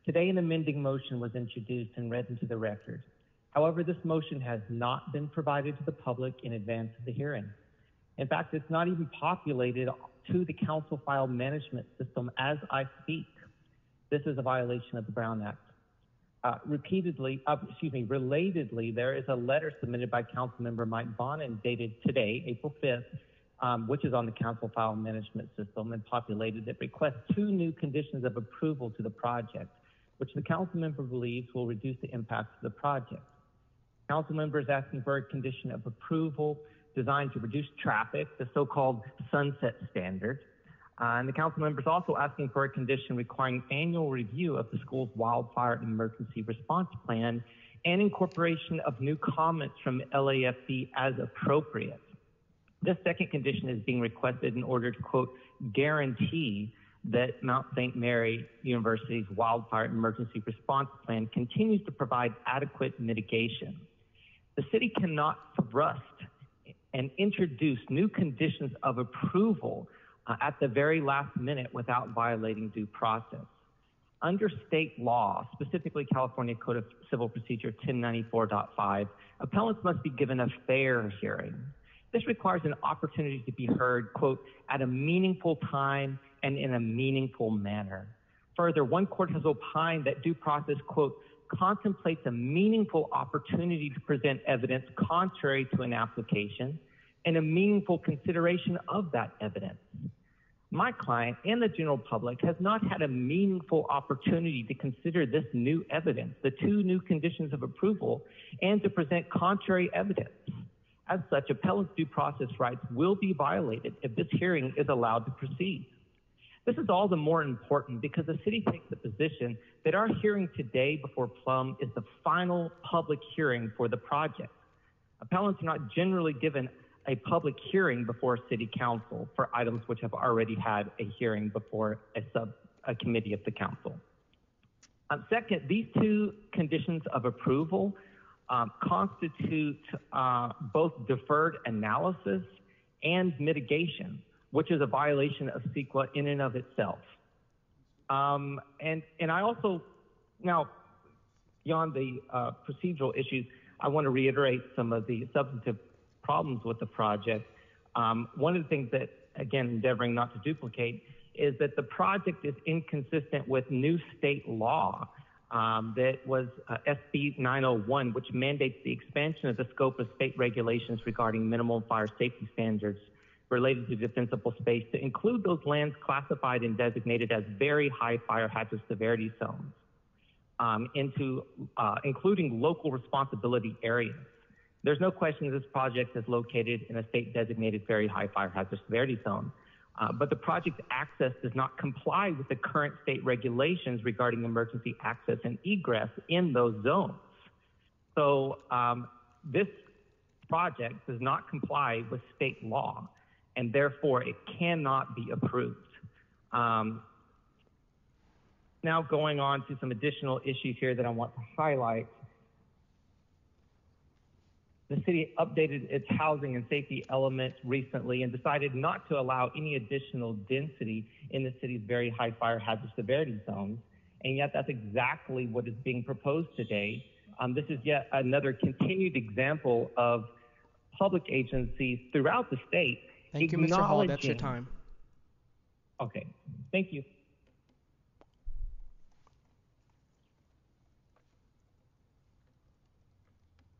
Today, an amending motion was introduced and read into the record. However, this motion has not been provided to the public in advance of the hearing. In fact, it's not even populated to the council file management system as I speak. This is a violation of the Brown Act. Relatedly, there is a letter submitted by Councilmember Mike Bonin dated today, April 5th, which is on the council file management system and populated that requests 2 new conditions of approval to the project, which the council member believes will reduce the impact of the project. Council member is asking for a condition of approval designed to reduce traffic, the so-called sunset standard. And the council member is also asking for a condition requiring annual review of the school's wildfire emergency response plan and incorporation of new comments from LAFC as appropriate. This second condition is being requested in order to, quote, guarantee that Mount St. Mary University's wildfire emergency response plan continues to provide adequate mitigation. The city cannot thrust and introduce new conditions of approval at the very last minute without violating due process. Under state law, specifically California Code of Civil Procedure 1094.5, appellants must be given a fair hearing. This requires an opportunity to be heard, quote, at a meaningful time and in a meaningful manner. Further, one court has opined that due process, quote, contemplates a meaningful opportunity to present evidence contrary to an application and a meaningful consideration of that evidence. My client and the general public has not had a meaningful opportunity to consider this new evidence, the 2 new conditions of approval, and to present contrary evidence. As such, appellant's due process rights will be violated if this hearing is allowed to proceed. This is all the more important because the city takes the position that our hearing today before Plum is the final public hearing for the project. Appellants are not generally given a public hearing before city council for items which have already had a hearing before a committee of the council. Second, these 2 conditions of approval constitute both deferred analysis and mitigation, which is a violation of CEQA in and of itself. And I also, now, beyond the procedural issues, I want to reiterate some of the substantive problems with the project. One of the things that, again, endeavoring not to duplicate, is that the project is inconsistent with new state law that was SB 901, which mandates the expansion of the scope of state regulations regarding minimum fire safety standards related to defensible space to include those lands classified and designated as very high fire hazard severity zones, including local responsibility areas. There's no question this project is located in a state designated very high fire hazard severity zone, but the project access does not comply with the current state regulations regarding emergency access and egress in those zones. So this project does not comply with state law, and therefore it cannot be approved. Now going on to some additional issues here that I want to highlight. The city updated its housing and safety elements recently and decided not to allow any additional density in the city's very high fire hazard severity zones. And yet that's exactly what is being proposed today. This is yet another continued example of public agencies throughout the state. Thank you, Mr. Hall. That's your time. Okay, thank you.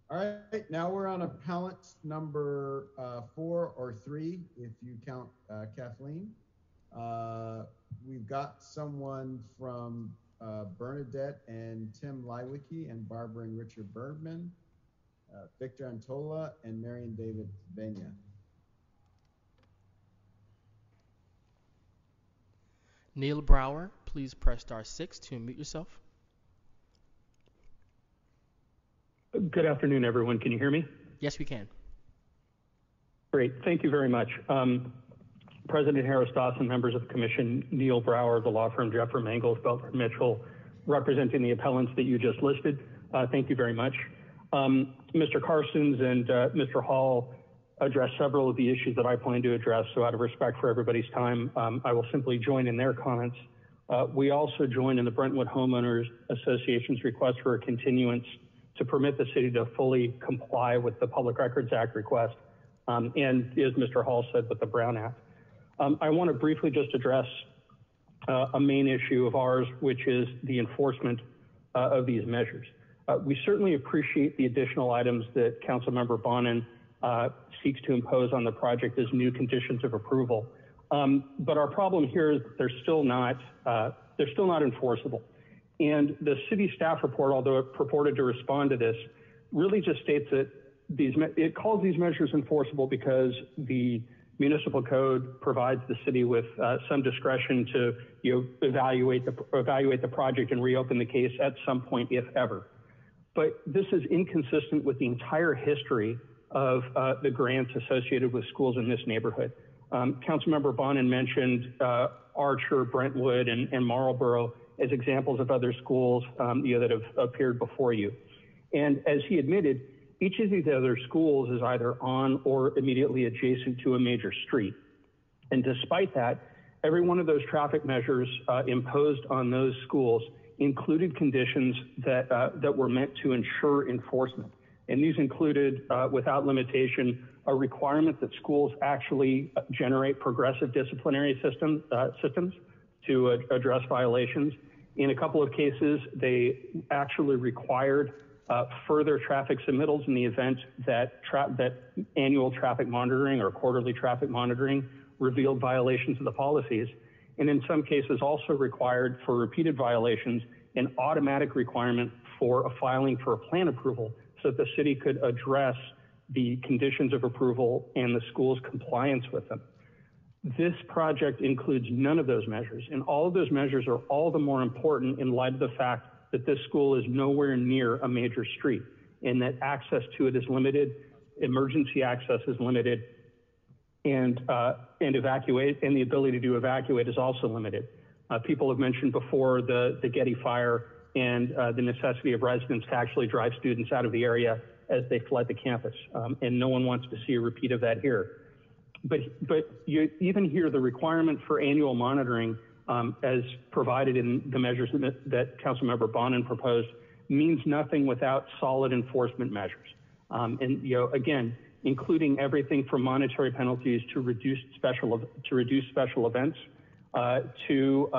All right, now we're on appellant number 4 or 3, if you count Kathleen. We've got someone from Bernadette and Tim Lywicki and Barbara and Richard Bergman, Victor Antola and Marion David Benya. Neil Brower, please press *6 to unmute yourself. Good afternoon, everyone. Can you hear me? Yes, we can. Great. Thank you very much. President Harris-Dawson, members of the commission, Neil Brower, the law firm Jeffrey Mangels, Belford Mitchell, representing the appellants that you just listed. Thank you very much. Mr. Carstens and Mr. Hall addressed several of the issues that I plan to address, so out of respect for everybody's time, I will simply join in their comments. We also join in the Brentwood Homeowners Association's request for a continuance to permit the city to fully comply with the Public Records Act request, and as Mr. Hall said, with the Brown Act. I want to briefly just address a main issue of ours, which is the enforcement of these measures. We certainly appreciate the additional items that Councilmember Bonin seeks to impose on the project as new conditions of approval. But our problem here is they're still not enforceable. And the city staff report, although it purported to respond to this, really just states that it calls these measures enforceable because the municipal code provides the city with some discretion to evaluate the project and reopen the case at some point, if ever. But this is inconsistent with the entire history of the grants associated with schools in this neighborhood. Councilmember Bonin mentioned Archer, Brentwood, and Marlboro as examples of other schools that have appeared before you. And as he admitted, each of these other schools is either on or immediately adjacent to a major street. And despite that, every one of those traffic measures imposed on those schools included conditions that were meant to ensure enforcement. And these included, without limitation, a requirement that schools actually generate progressive disciplinary systems to address violations. In a couple of cases, they actually required further traffic submittals in the event that annual traffic monitoring or quarterly traffic monitoring revealed violations of the policies. And in some cases also required for repeated violations an automatic requirement for a filing for a plan approval so that the city could address the conditions of approval and the school's compliance with them. This project includes none of those measures, and all of those measures are all the more important in light of the fact that this school is nowhere near a major street and that access to it is limited, emergency access is limited, and the ability to evacuate is also limited. People have mentioned before the Getty fire and the necessity of residents to actually drive students out of the area as they fled the campus, and no one wants to see a repeat of that here. But you even hear the requirement for annual monitoring as provided in the measures that Councilmember Bonin proposed means nothing without solid enforcement measures. And again, including everything from monetary penalties to reduce special events, to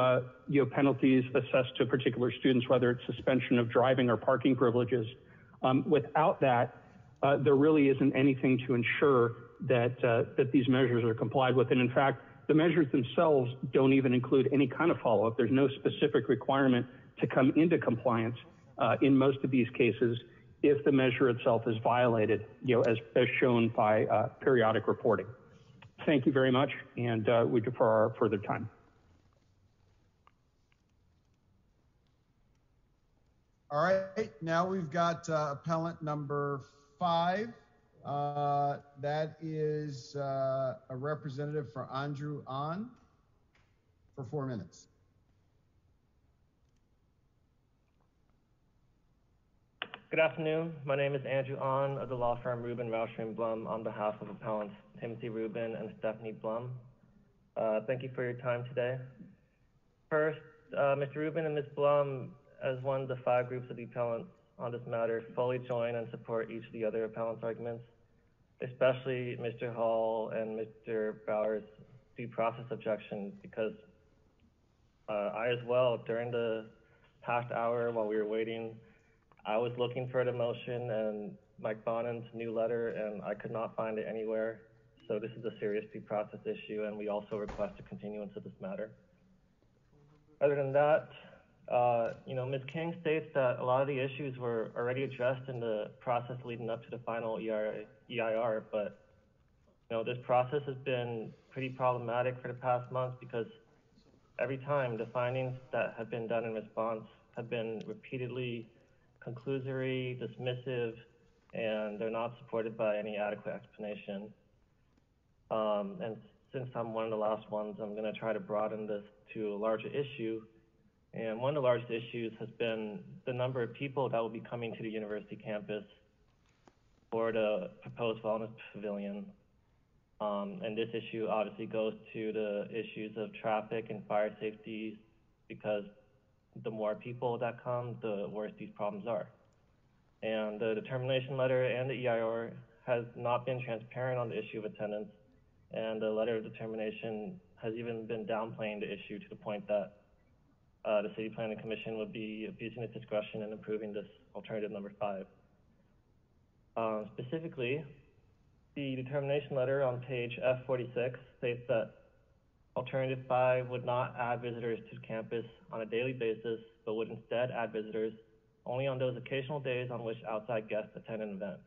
penalties assessed to particular students, whether it's suspension of driving or parking privileges. Without that, there really isn't anything to ensure that these measures are complied with. And in fact, the measures themselves don't even include any kind of follow-up. There's no specific requirement to come into compliance in most of these cases if the measure itself is violated, as shown by periodic reporting. Thank you very much, and we defer our further time. All right, now we've got appellant number 5. That is a representative for Andrew An for 4 minutes. Good afternoon. My name is Andrew An of the law firm Rubin, Rauscher & Blum on behalf of appellants Timothy Rubin and Stephanie Blum. Thank you for your time today. First, Mr. Rubin and Ms. Blum, as one of the 5 groups of the appellants on this matter, fully join and support each of the other appellants' arguments, especially Mr. Hall and Mr. Brower's due process objection, because I as well, during the past hour while we were waiting, I was looking for the motion and Mike Bonham's new letter, and I could not find it anywhere. So this is a serious due process issue, and we also request a continuance of this matter. Other than that, Ms. King states that a lot of the issues were already addressed in the process leading up to the final EIR, but this process has been pretty problematic for the past month because every time the findings that have been done in response have been repeatedly conclusory, dismissive, and they're not supported by any adequate explanation. And since I'm one of the last ones, I'm going to try to broaden this to a larger issue. And one of the largest issues has been the number of people that will be coming to the university campus for the proposed wellness pavilion. And this issue obviously goes to the issues of traffic and fire safety, because the more people that come, the worse these problems are. And the determination letter and the EIR has not been transparent on the issue of attendance, and the letter of determination has even been downplaying the issue to the point that the City Planning Commission would be abusing its discretion in approving this alternative number 5. Specifically, the determination letter on page F46 states that alternative 5 would not add visitors to campus on a daily basis, but would instead add visitors only on those occasional days on which outside guests attend an event.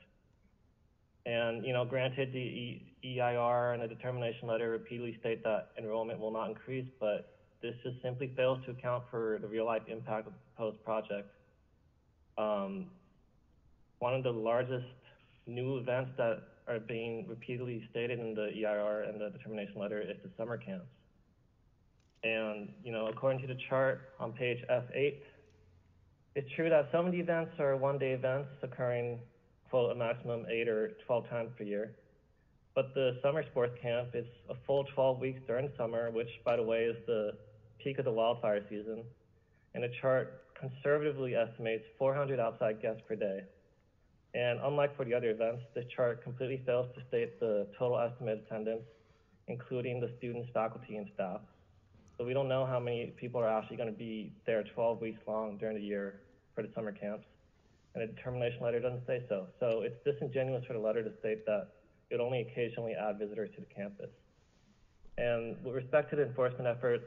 And, granted, the EIR and the determination letter repeatedly state that enrollment will not increase, but this just simply fails to account for the real-life impact of the proposed project. One of the largest new events that are being repeatedly stated in the EIR and the determination letter is the summer camps. And, according to the chart on page F8, it's true that some of the events are one-day events occurring, quote, a maximum 8 or 12 times per year. But the summer sports camp is a full 12 weeks during summer, which, by the way, is the peak of the wildfire season. And the chart conservatively estimates 400 outside guests per day. And unlike for the other events, this chart completely fails to state the total estimated attendance, including the students, faculty, and staff. So we don't know how many people are actually going to be there 12 weeks long during the year for the summer camps. And the determination letter doesn't say so. So it's disingenuous for the letter to state that it would only occasionally add visitors to the campus. And with respect to the enforcement efforts,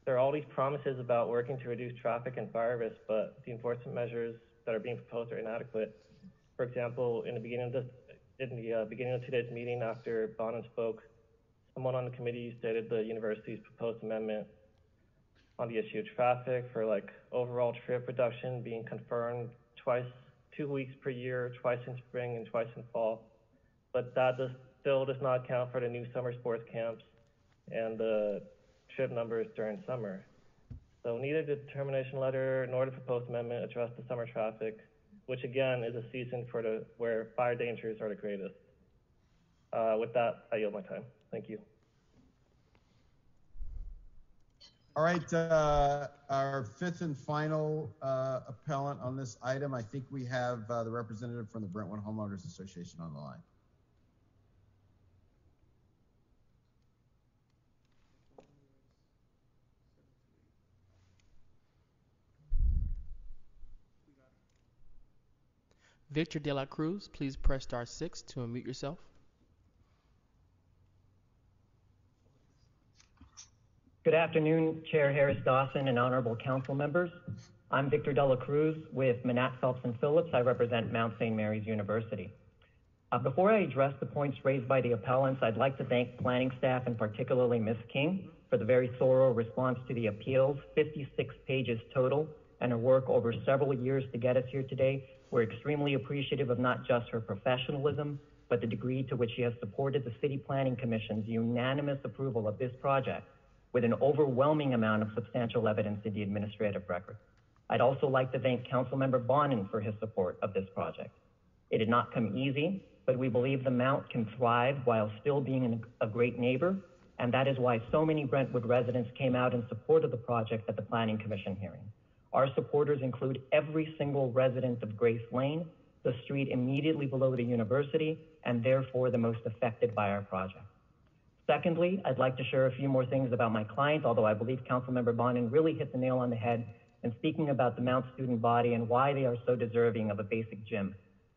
there are all these promises about working to reduce traffic and fire risk, but the enforcement measures that are being proposed are inadequate. For example, in the beginning of today's meeting, after Bonham spoke, someone on the committee stated the university's proposed amendment on the issue of traffic for overall trip reduction being confirmed 2 weeks per year, twice in spring and twice in fall. But that still does not account for the new summer sports camps and the trip numbers during summer. So neither the determination letter nor the proposed amendment address the summer traffic, which again is a season where fire dangers are the greatest. With that, I yield my time. Thank you. All right, our 5th and final appellant on this item, I think we have the representative from the Brentwood Homeowners Association on the line. Victor De La Cruz, please press star 6 to unmute yourself. Good afternoon, Chair Harris Dawson and honorable council members. I'm Victor De La Cruz with Manat Phelps and Phillips. I represent Mount St. Mary's University. Before I address the points raised by the appellants, I'd like to thank planning staff and particularly Ms. King for the very thorough response to the appeals, 56 pages total, and her work over several years to get us here today. We're extremely appreciative of not just her professionalism, but the degree to which she has supported the City Planning Commission's unanimous approval of this project with an overwhelming amount of substantial evidence in the administrative record. I'd also like to thank Councilmember Bonin for his support of this project. It did not come easy, but we believe the Mount can thrive while still being a great neighbor, and that is why so many Brentwood residents came out in support of the project at the Planning Commission hearing. Our supporters include every single resident of Grace Lane, the street immediately below the university, and therefore the most affected by our project. Secondly, I'd like to share a few more things about my client, although I believe Councilmember Bonin really hit the nail on the head in speaking about the Mount student body and why they are so deserving of a basic gym.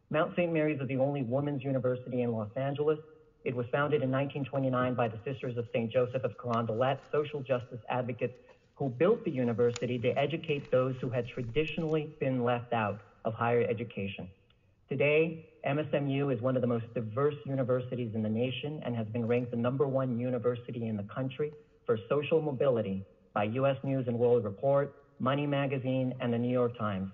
Mount St. Mary's is the only women's university in Los Angeles. It was founded in 1929 by the Sisters of St. Joseph of Carondelet, social justice advocates who built the university to educate those who had traditionally been left out of higher education. Today, MSMU is one of the most diverse universities in the nation and has been ranked the #1 university in the country for social mobility by U.S. News and World Report, Money Magazine, and the New York Times.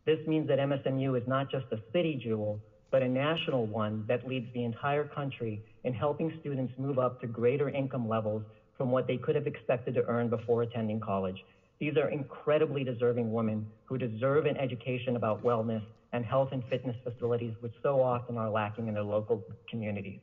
This means that MSMU is not just a city jewel, but a national one that leads the entire country in helping students move up to greater income levels from what they could have expected to earn before attending college. These are incredibly deserving women who deserve an education about wellness and health and fitness facilities, which so often are lacking in their local communities.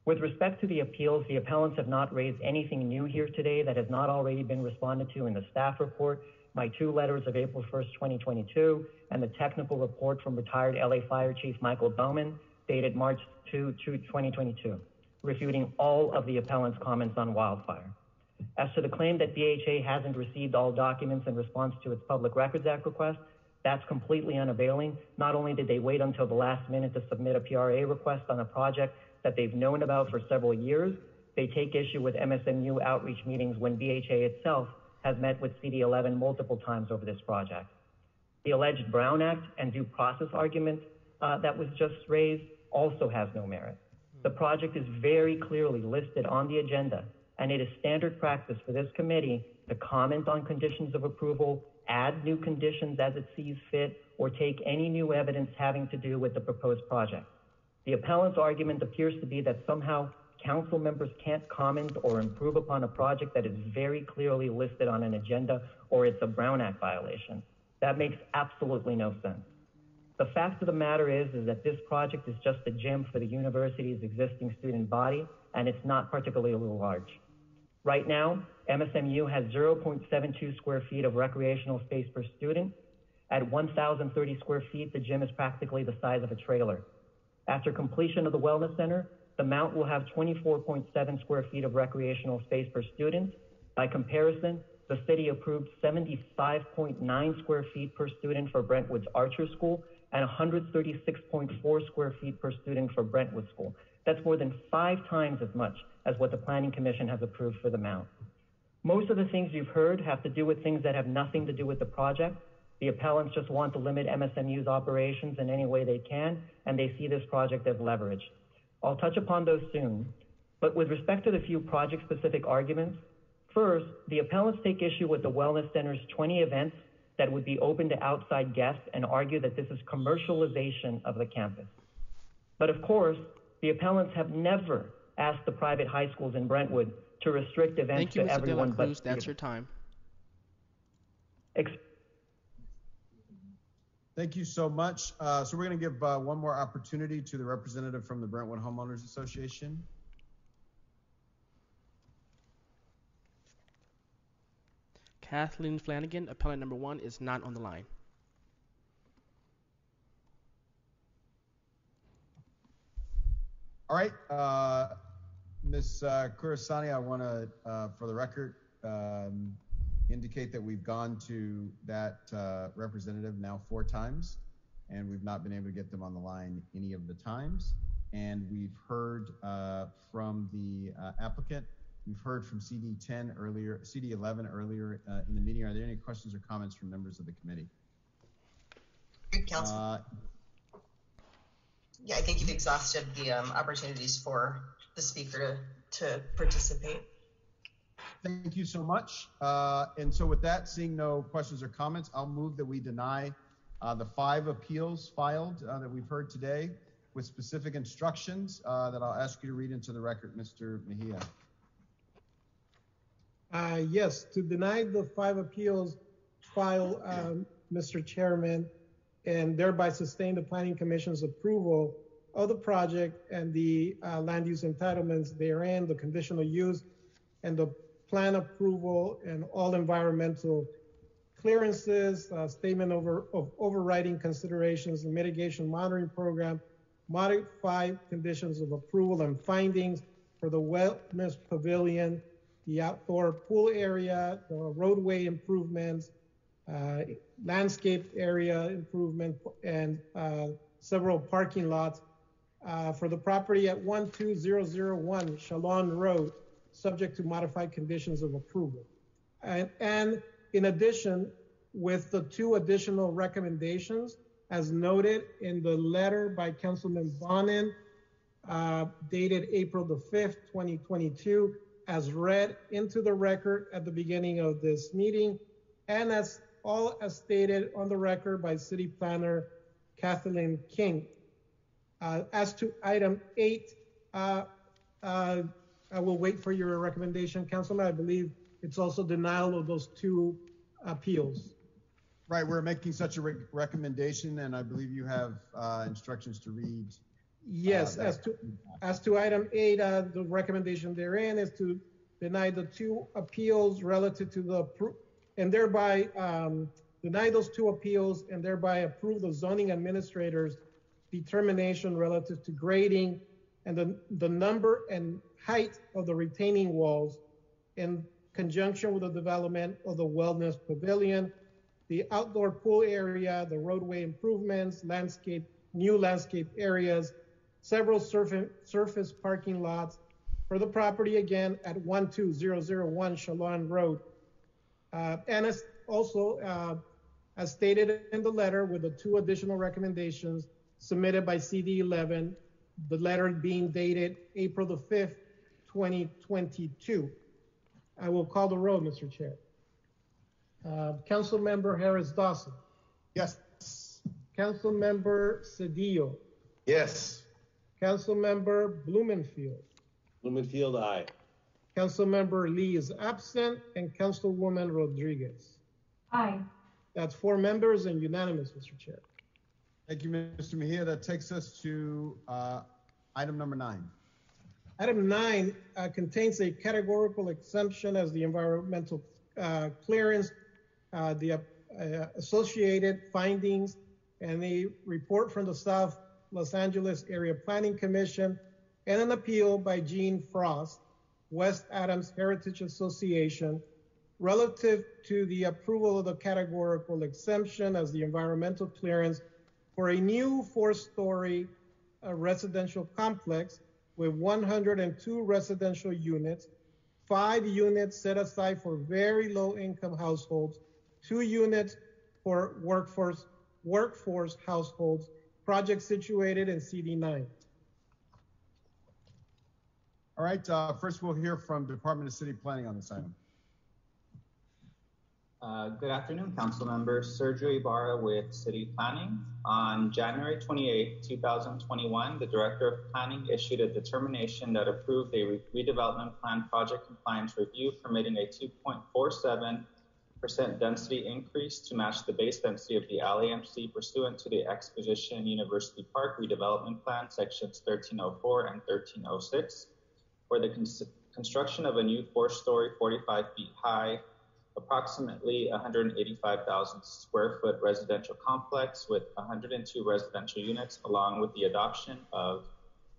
With respect to the appeals, the appellants have not raised anything new here today that has not already been responded to in the staff report, my 2 letters of April 1st, 2022, and the technical report from retired LA Fire Chief Michael Bowman, dated March 2, 2022, refuting all of the appellants' comments on wildfire. As to the claim that BHA hasn't received all documents in response to its Public Records Act request, that's completely unavailing. Not only did they wait until the last minute to submit a PRA request on a project that they've known about for several years, they take issue with MSMU outreach meetings when BHA itself has met with CD11 multiple times over this project. The alleged Brown Act and due process argument that was just raised also has no merit. The project is very clearly listed on the agenda, and it is standard practice for this committee to comment on conditions of approval, add new conditions as it sees fit, or take any new evidence having to do with the proposed project. The appellant's argument appears to be that somehow council members can't comment or improve upon a project that is very clearly listed on an agenda, or it's a Brown Act violation. That makes absolutely no sense. The fact of the matter is that this project is just a gym for the university's existing student body, and it's not particularly large. Right now, MSMU has 0.72 square feet of recreational space per student. At 1,030 square feet, the gym is practically the size of a trailer. After completion of the Wellness Center, the Mount will have 24.7 square feet of recreational space per student. By comparison, the city approved 75.9 square feet per student for Brentwood's Archer School and 136.4 square feet per student for Brentwood School. That's more than 5 times as much as what the Planning Commission has approved for the Mount. Most of the things you've heard have to do with things that have nothing to do with the project. The appellants just want to limit MSMU's operations in any way they can, and they see this project as leverage. I'll touch upon those soon, but with respect to the few project-specific arguments, first, the appellants take issue with the Wellness Center's 20 events that would be open to outside guests and argue that this is commercialization of the campus. But of course, the appellants have never asked the private high schools in Brentwood to restrict events to everyone but students. That's your time. Thank you so much. So we're going to give one more opportunity to the representative from the Brentwood Homeowners Association. Kathleen Flanagan, appellant number 1, is not on the line. All right, Ms. Kurasani, I want to, for the record, indicate that we've gone to that representative now 4 times. and we've not been able to get them on the line any of the times. And we've heard from the applicant. We've heard from CD11 earlier in the meeting. Are there any questions or comments from members of the committee? Council. Yeah, I think you've exhausted the opportunities for the speaker to participate. Thank you so much. And so with that, seeing no questions or comments, I'll move that we deny the 5 appeals filed that we've heard today with specific instructions that I'll ask you to read into the record, Mr. Mejia. Yes, to deny the 5 appeals filed, Mr. Chairman, and thereby sustain the Planning Commission's approval of the project and the land use entitlements therein, the conditional use, and the plan approval and all environmental clearances, statement of overriding considerations, and mitigation monitoring program, modified conditions of approval and findings for the wellness pavilion, the outdoor pool area, the roadway improvements, landscape area improvement, and several parking lots for the property at 12001 Chalon Road, subject to modified conditions of approval. And in addition, with the 2 additional recommendations, as noted in the letter by Councilman Bonin, dated April the 5th, 2022, as read into the record at the beginning of this meeting, and as stated on the record by City Planner Kathleen King. As to item 8, I will wait for your recommendation, Councilman. I believe it's also denial of those 2 appeals. Right, we're making such a recommendation, and I believe you have instructions to read. Yes, as to item 8, the recommendation therein is to deny the 2 appeals relative to the and thereby deny those 2 appeals and thereby approve the zoning administrator's determination relative to grading and the number and height of the retaining walls in conjunction with the development of the wellness pavilion, the outdoor pool area, the roadway improvements, new landscape areas, several surface parking lots for the property again at 12001 Chalon Road. And as also, as stated in the letter with the 2 additional recommendations submitted by CD11, the letter being dated April the 5th, 2022. I will call the roll, Mr. Chair. Councilmember Harris Dawson. Yes. Councilmember Cedillo. Yes. Councilmember Blumenfield. Blumenfield, aye. Councilmember Lee is absent, and Councilwoman Rodriguez. Aye. That's 4 members and unanimous, Mr. Chair. Thank you, Mr. Mejia. That takes us to item number 9. Item 9 contains a categorical exemption as the environmental clearance, the associated findings, and a report from the South Los Angeles Area Planning Commission, and an appeal by Gene Frost, West Adams Heritage Association, relative to the approval of the categorical exemption as the environmental clearance for a new 4-story residential complex with 102 residential units, 5 units set aside for very low income households, 2 units for workforce households, project situated in CD9. All right, first we'll hear from Department of City Planning on this item. Good afternoon, council members. Sergio Ibarra with City Planning. On January 28, 2021, the Director of Planning issued a determination that approved a redevelopment plan project compliance review permitting a 2.47% density increase to match the base density of the LAMC pursuant to the Exposition University Park redevelopment plan sections 1304 and 1306 for the construction of a new 4-story, 45 feet high, approximately 185,000 square foot residential complex with 102 residential units, along with the adoption of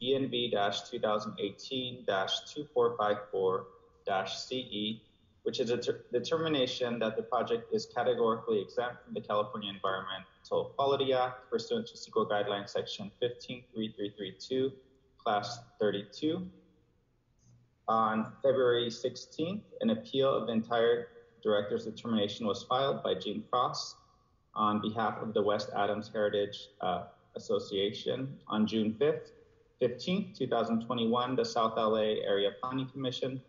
ENV-2018-2454-CE which is a determination that the project is categorically exempt from the California Environmental Quality Act pursuant to CEQA Guidelines Section 15.3332, Class 32. On February 16th, an appeal of the entire director's determination was filed by Gene Frost on behalf of the West Adams Heritage Association. On June 15th, 2021, the South LA Area Planning Commission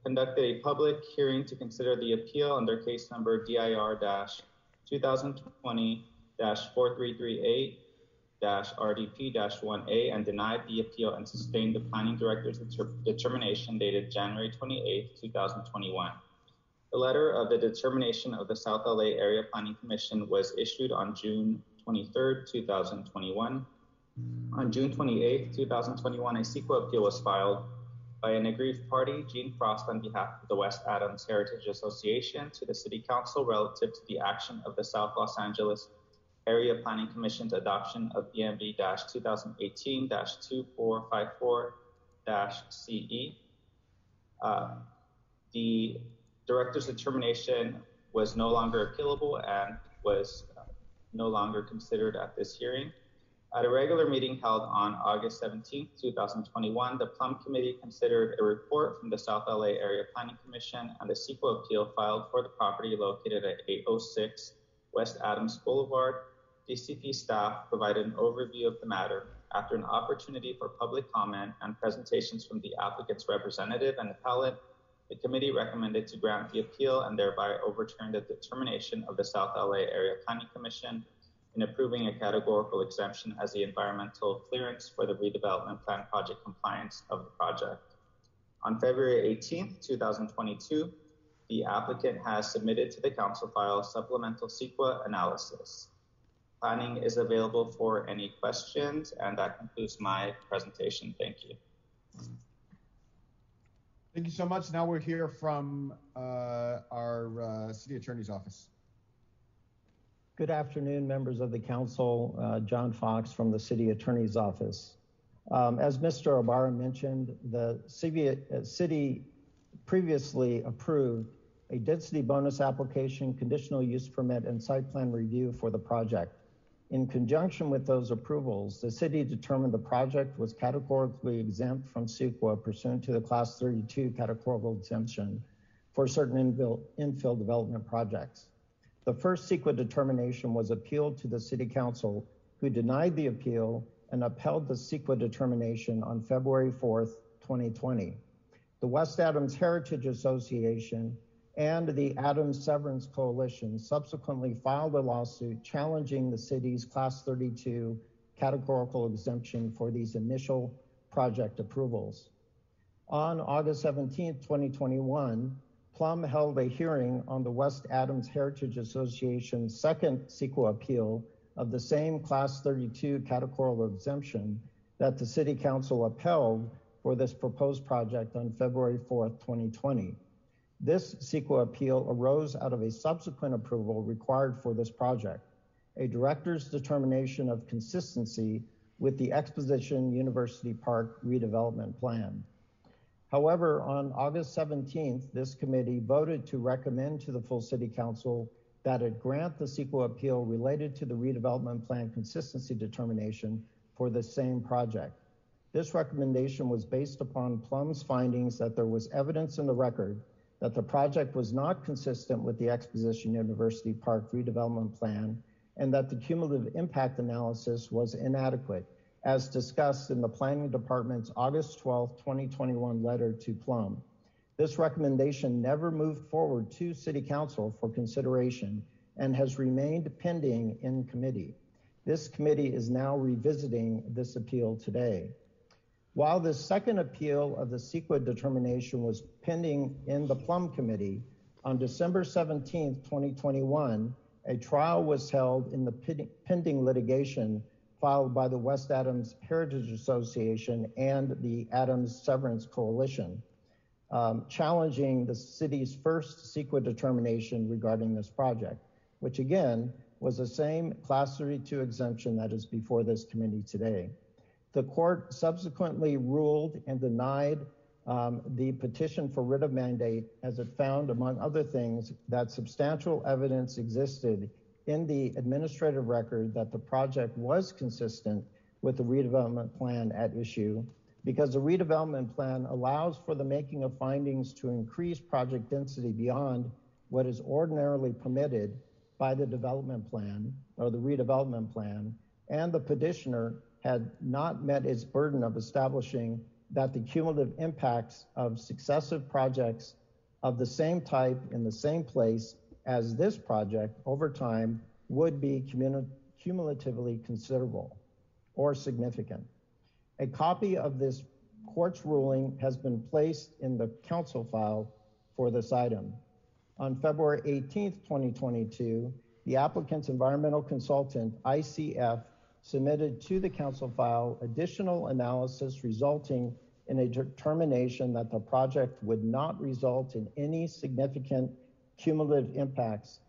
conducted a public hearing to consider the appeal under case number DIR-2020-4338-RDP-1A and denied the appeal and sustained the planning director's determination dated January 28, 2021. The letter of the determination of the South LA Area Planning Commission was issued on June 23, 2021. On June 28, 2021, a CEQA appeal was filed by an aggrieved party, Gene Frost, on behalf of the West Adams Heritage Association to the City Council relative to the action of the South Los Angeles Area Planning Commission's adoption of EMB-2018-2454-CE. The director's determination was no longer appealable and was no longer considered at this hearing. At a regular meeting held on August 17, 2021, the Plum Committee considered a report from the South LA Area Planning Commission and the CEQA appeal filed for the property located at 806 West Adams Boulevard. DCP staff provided an overview of the matter. After an opportunity for public comment and presentations from the applicant's representative and appellant, the committee recommended to grant the appeal and thereby overturn the determination of the South LA Area Planning Commission in approving a categorical exemption as the environmental clearance for the redevelopment plan project compliance of the project. On February 18, 2022, the applicant has submitted to the council file supplemental CEQA analysis. Planning is available for any questions, and that concludes my presentation. Thank you. Thank you so much. Now we'll hear from our city attorney's office. Good afternoon, members of the council. John Fox from the city attorney's office. As Mr. Ibarra mentioned, the city previously approved a density bonus application, conditional use permit, and site plan review for the project. In conjunction with those approvals, the city determined the project was categorically exempt from CEQA pursuant to the Class 32 categorical exemption for certain infill development projects. The first CEQA determination was appealed to the City Council, who denied the appeal and upheld the CEQA determination on February 4th, 2020. The West Adams Heritage Association and the Adams Severance Coalition subsequently filed a lawsuit challenging the city's Class 32 categorical exemption for these initial project approvals. On August 17, 2021, Plum held a hearing on the West Adams Heritage Association's second CEQA appeal of the same Class 32 categorical exemption that the City Council upheld for this proposed project on February 4th, 2020. This CEQA appeal arose out of a subsequent approval required for this project, a director's determination of consistency with the Exposition University Park redevelopment plan. However, on August 17th, this committee voted to recommend to the full City Council that it grant the CEQA appeal related to the redevelopment plan consistency determination for the same project. This recommendation was based upon Plum's findings that there was evidence in the record that the project was not consistent with the Exposition University Park redevelopment plan and that the cumulative impact analysis was inadequate, as discussed in the Planning Department's August 12, 2021 letter to Plum. This recommendation never moved forward to City Council for consideration and has remained pending in committee. This committee is now revisiting this appeal today. While the second appeal of the CEQA determination was pending in the Plum Committee, on December 17, 2021, a trial was held in the pending litigation filed by the West Adams Heritage Association and the Adams Severance Coalition, challenging the city's first CEQA determination regarding this project, which again was the same Class 32 exemption that is before this committee today. The court subsequently ruled and denied the petition for writ of mandate, as it found, among other things, that substantial evidence existed in the administrative record that the project was consistent with the redevelopment plan at issue, because the redevelopment plan allows for the making of findings to increase project density beyond what is ordinarily permitted by the development plan or the redevelopment plan, and the petitioner had not met its burden of establishing that the cumulative impacts of successive projects of the same type in the same place as this project over time would be cumulatively considerable or significant. A copy of this court's ruling has been placed in the council file for this item. On February 18th, 2022, the applicant's environmental consultant, ICF, submitted to the council file additional analysis resulting in a determination that the project would not result in any significant cumulative impacts,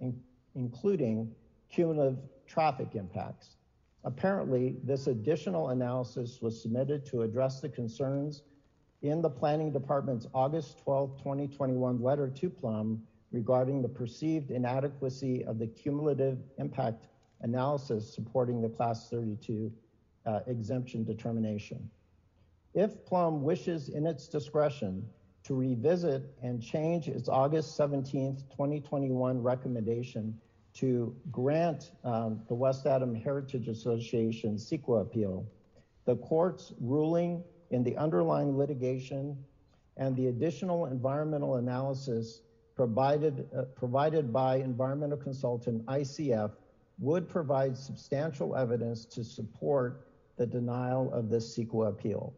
including cumulative traffic impacts. Apparently, this additional analysis was submitted to address the concerns in the Planning Department's August 12, 2021 letter to Plum regarding the perceived inadequacy of the cumulative impact analysis supporting the Class 32 exemption determination. If Plum wishes in its discretion to revisit and change its August 17th, 2021 recommendation to grant the West Adam Heritage Association CEQA appeal, the court's ruling in the underlying litigation and the additional environmental analysis provided by environmental consultant ICF would provide substantial evidence to support the denial of this CEQA appeal.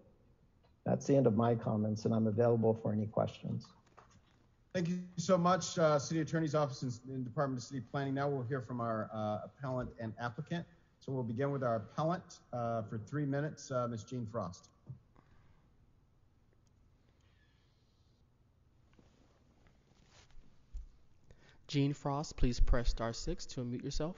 That's the end of my comments, and I'm available for any questions. Thank you so much, City Attorney's Office and Department of City Planning. Now we'll hear from our appellant and applicant. So we'll begin with our appellant for 3 minutes, Ms. Jean Frost. Jean Frost, please press *6 to unmute yourself.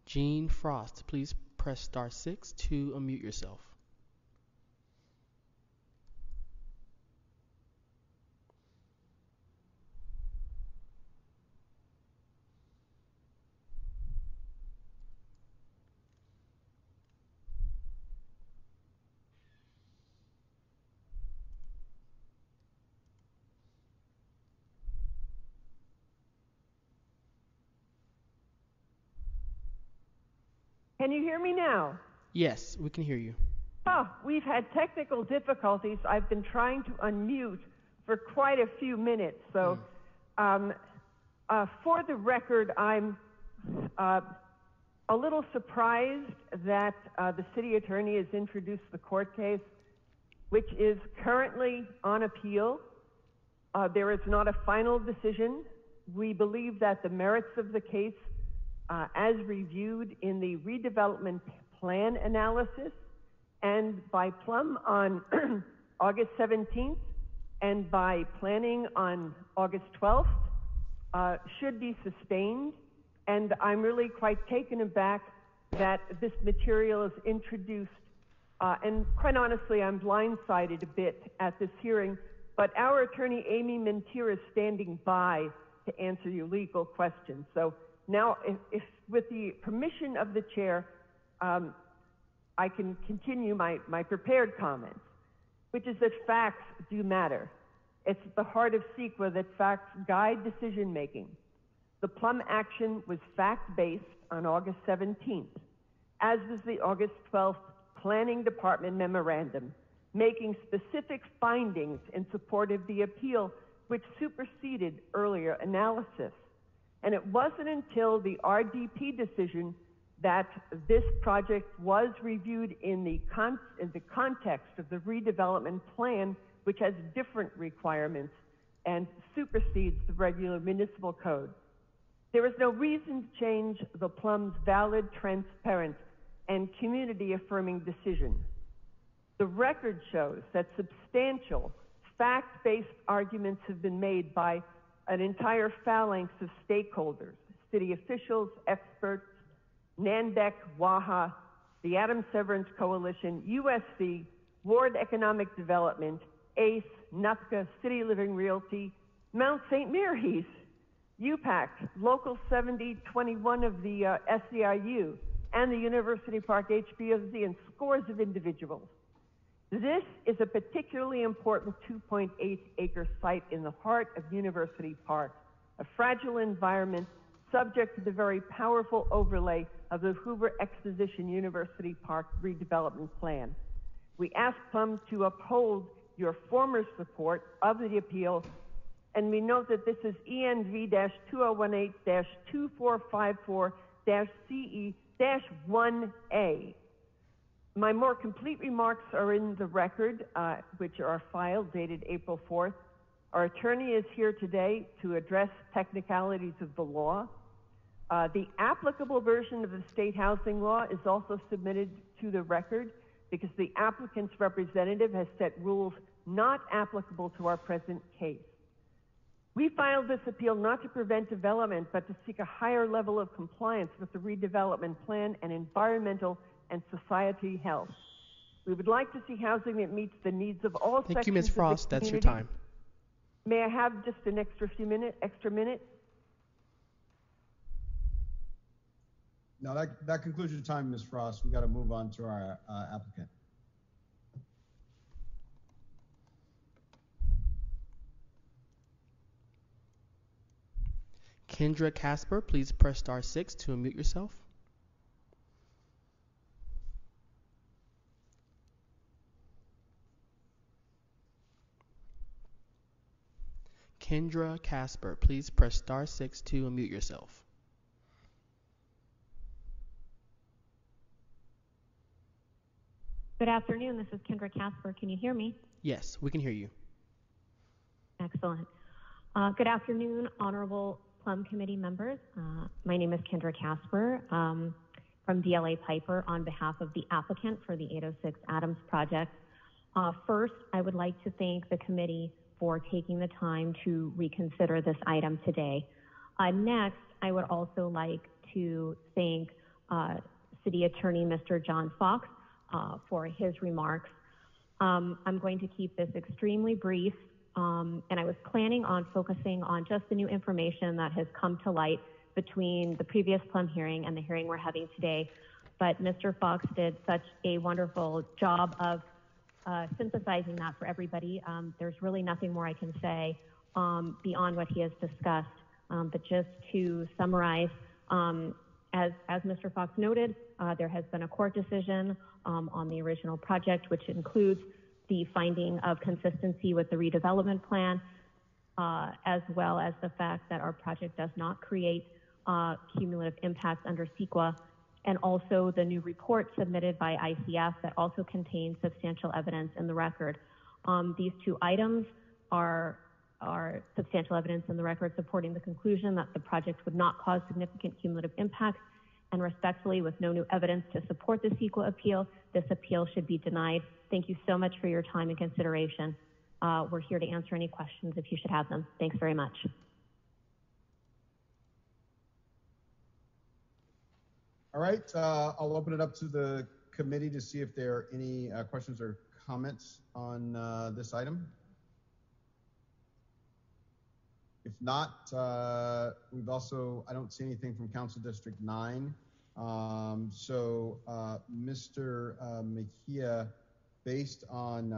Jean Frost, please press *6 to unmute yourself. Can you hear me now? Yes, we can hear you. Oh, we've had technical difficulties. I've been trying to unmute for quite a few minutes. So for the record, I'm a little surprised that the city attorney has introduced the court case, which is currently on appeal. There is not a final decision. We believe that the merits of the case, as reviewed in the redevelopment plan analysis and by Plum on August 17th and by planning on August 12th, should be sustained. And I'm really quite taken aback that this material is introduced. And quite honestly, I'm blindsided a bit at this hearing, but our attorney, Amy Mintier, is standing by to answer your legal questions. So now, if with the permission of the chair, I can continue my prepared comments, which is that facts do matter. It's at the heart of CEQA that facts guide decision-making. The Plum action was fact-based on August 17th, as was the August 12th Planning Department memorandum, making specific findings in support of the appeal, which superseded earlier analysis. And it wasn't until the RDP decision that this project was reviewed in the context of the redevelopment plan, which has different requirements and supersedes the regular municipal code. There is no reason to change the Plum's valid, transparent, and community affirming decision. The record shows that substantial fact-based arguments have been made by an entire phalanx of stakeholders, city officials, experts, NANDEC, WAHA, the Adam Severance Coalition, USC, Ward Economic Development, ACE, NUPCA, City Living Realty, Mount St. Mary's, UPAC, Local 7021 of the SEIU, and the University Park HBOZ, and scores of individuals. This is a particularly important 2.8-acre site in the heart of University Park, a fragile environment subject to the very powerful overlay of the Hoover Exposition University Park redevelopment plan. We ask Plum to uphold your former support of the appeal, and we note that this is ENV-2018-2454-CE-1A. My more complete remarks are in the record, which are filed dated April 4th. Our attorney is here today to address technicalities of the law. The applicable version of the state housing law is also submitted to the record because the applicant's representative has set rules not applicable to our present case. We filed this appeal not to prevent development, but to seek a higher level of compliance with the redevelopment plan and environmental and society health. We would like to see housing that meets the needs of all sections. Thank you, Ms. Frost. That's your community. time. May I have just an extra minute? No, that concludes your time, Ms. Frost. We got to move on to our applicant. Kendra Casper, please press *6 to unmute yourself. Kendra Casper, please press *6 to unmute yourself. Good afternoon. This is Kendra Casper. Can you hear me? Yes, we can hear you. Excellent. Good afternoon, Honorable Plum Committee members. My name is Kendra Casper from DLA Piper on behalf of the applicant for the 806 Adams project. First, I would like to thank the committee for taking the time to reconsider this item today. Next, I would also like to thank City Attorney Mr. John Fox for his remarks. I'm going to keep this extremely brief, and I was planning on focusing on just the new information that has come to light between the previous Plum hearing and the hearing we're having today. But Mr. Fox did such a wonderful job of synthesizing that for everybody. There's really nothing more I can say beyond what he has discussed. But just to summarize, as Mr. Fox noted, there has been a court decision on the original project, which includes the finding of consistency with the redevelopment plan, as well as the fact that our project does not create cumulative impacts under CEQA, and also the new report submitted by ICF that also contains substantial evidence in the record. These two items are substantial evidence in the record supporting the conclusion that the project would not cause significant cumulative impacts, and respectfully, with no new evidence to support the CEQA appeal, this appeal should be denied. Thank you so much for your time and consideration. We're here to answer any questions if you should have them. Thanks very much. All right, I'll open it up to the committee to see if there are any questions or comments on this item. If not, I don't see anything from Council District 9. So Mr. Mejia, based on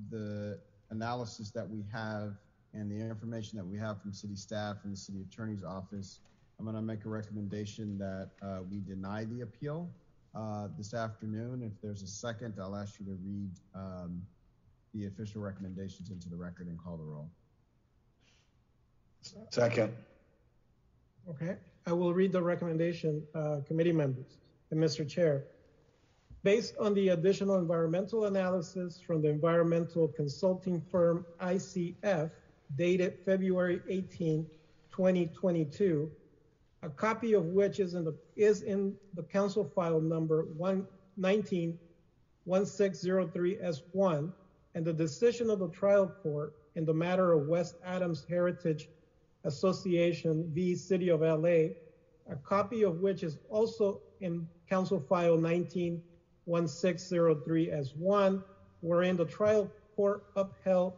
the analysis that we have and the information that we have from city staff and the city attorney's office, I'm going to make a recommendation that we deny the appeal this afternoon. If there's a second, I'll ask you to read the official recommendations into the record and call the roll. Second. Okay, I will read the recommendation, committee members and Mr. Chair. Based on the additional environmental analysis from the environmental consulting firm ICF, dated February 18, 2022, a copy of which is in the council file number 119-1603S1, and the decision of the trial court in the matter of West Adams Heritage Association v. City of LA, a copy of which is also in council file 19-1603S1, wherein the trial court upheld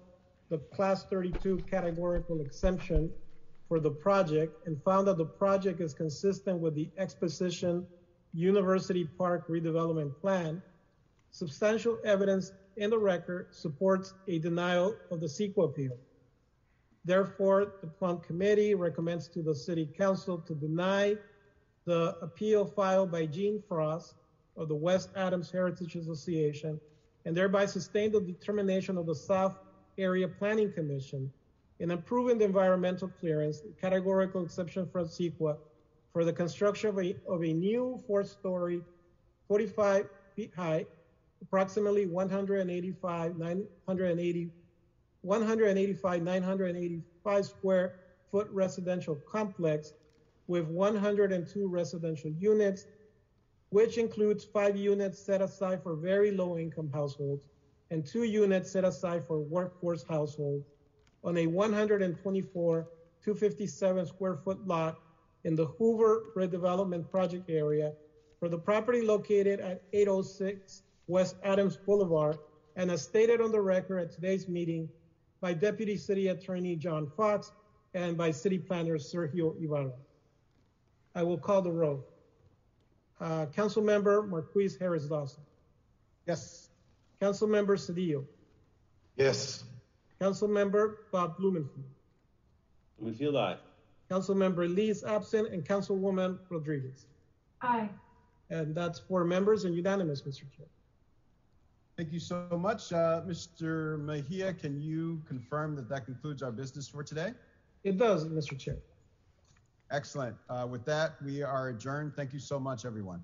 the class 32 categorical exemption for the project and found that the project is consistent with the Exposition University Park redevelopment plan. Substantial evidence in the record supports a denial of the CEQA appeal. Therefore, the Plum Committee recommends to the City Council to deny the appeal filed by Gene Frost of the West Adams Heritage Association and thereby sustain the determination of the South Area Planning Commission in approving the environmental clearance, categorical exception from CEQA for the construction of a new 4-story, 45 feet high, approximately 985 square foot residential complex with 102 residential units, which includes 5 units set aside for very low income households and 2 units set aside for workforce households on a 257 square foot lot in the Hoover redevelopment project area for the property located at 806 West Adams Boulevard, and as stated on the record at today's meeting by Deputy City Attorney John Fox and by City Planner Sergio Ibarra. I will call the roll. Councilmember Marquis Harris Dawson. Yes. Councilmember Cedillo. Yes. Councilmember Bob Blumenfield. Blumenfield, aye. Councilmember Lee is absent, and Councilwoman Rodriguez. Aye. And that's 4 members and unanimous, Mr. Chair. Thank you so much. Mr. Mejia, can you confirm that that concludes our business for today? It does, Mr. Chair. Excellent. With that, we are adjourned. Thank you so much, everyone.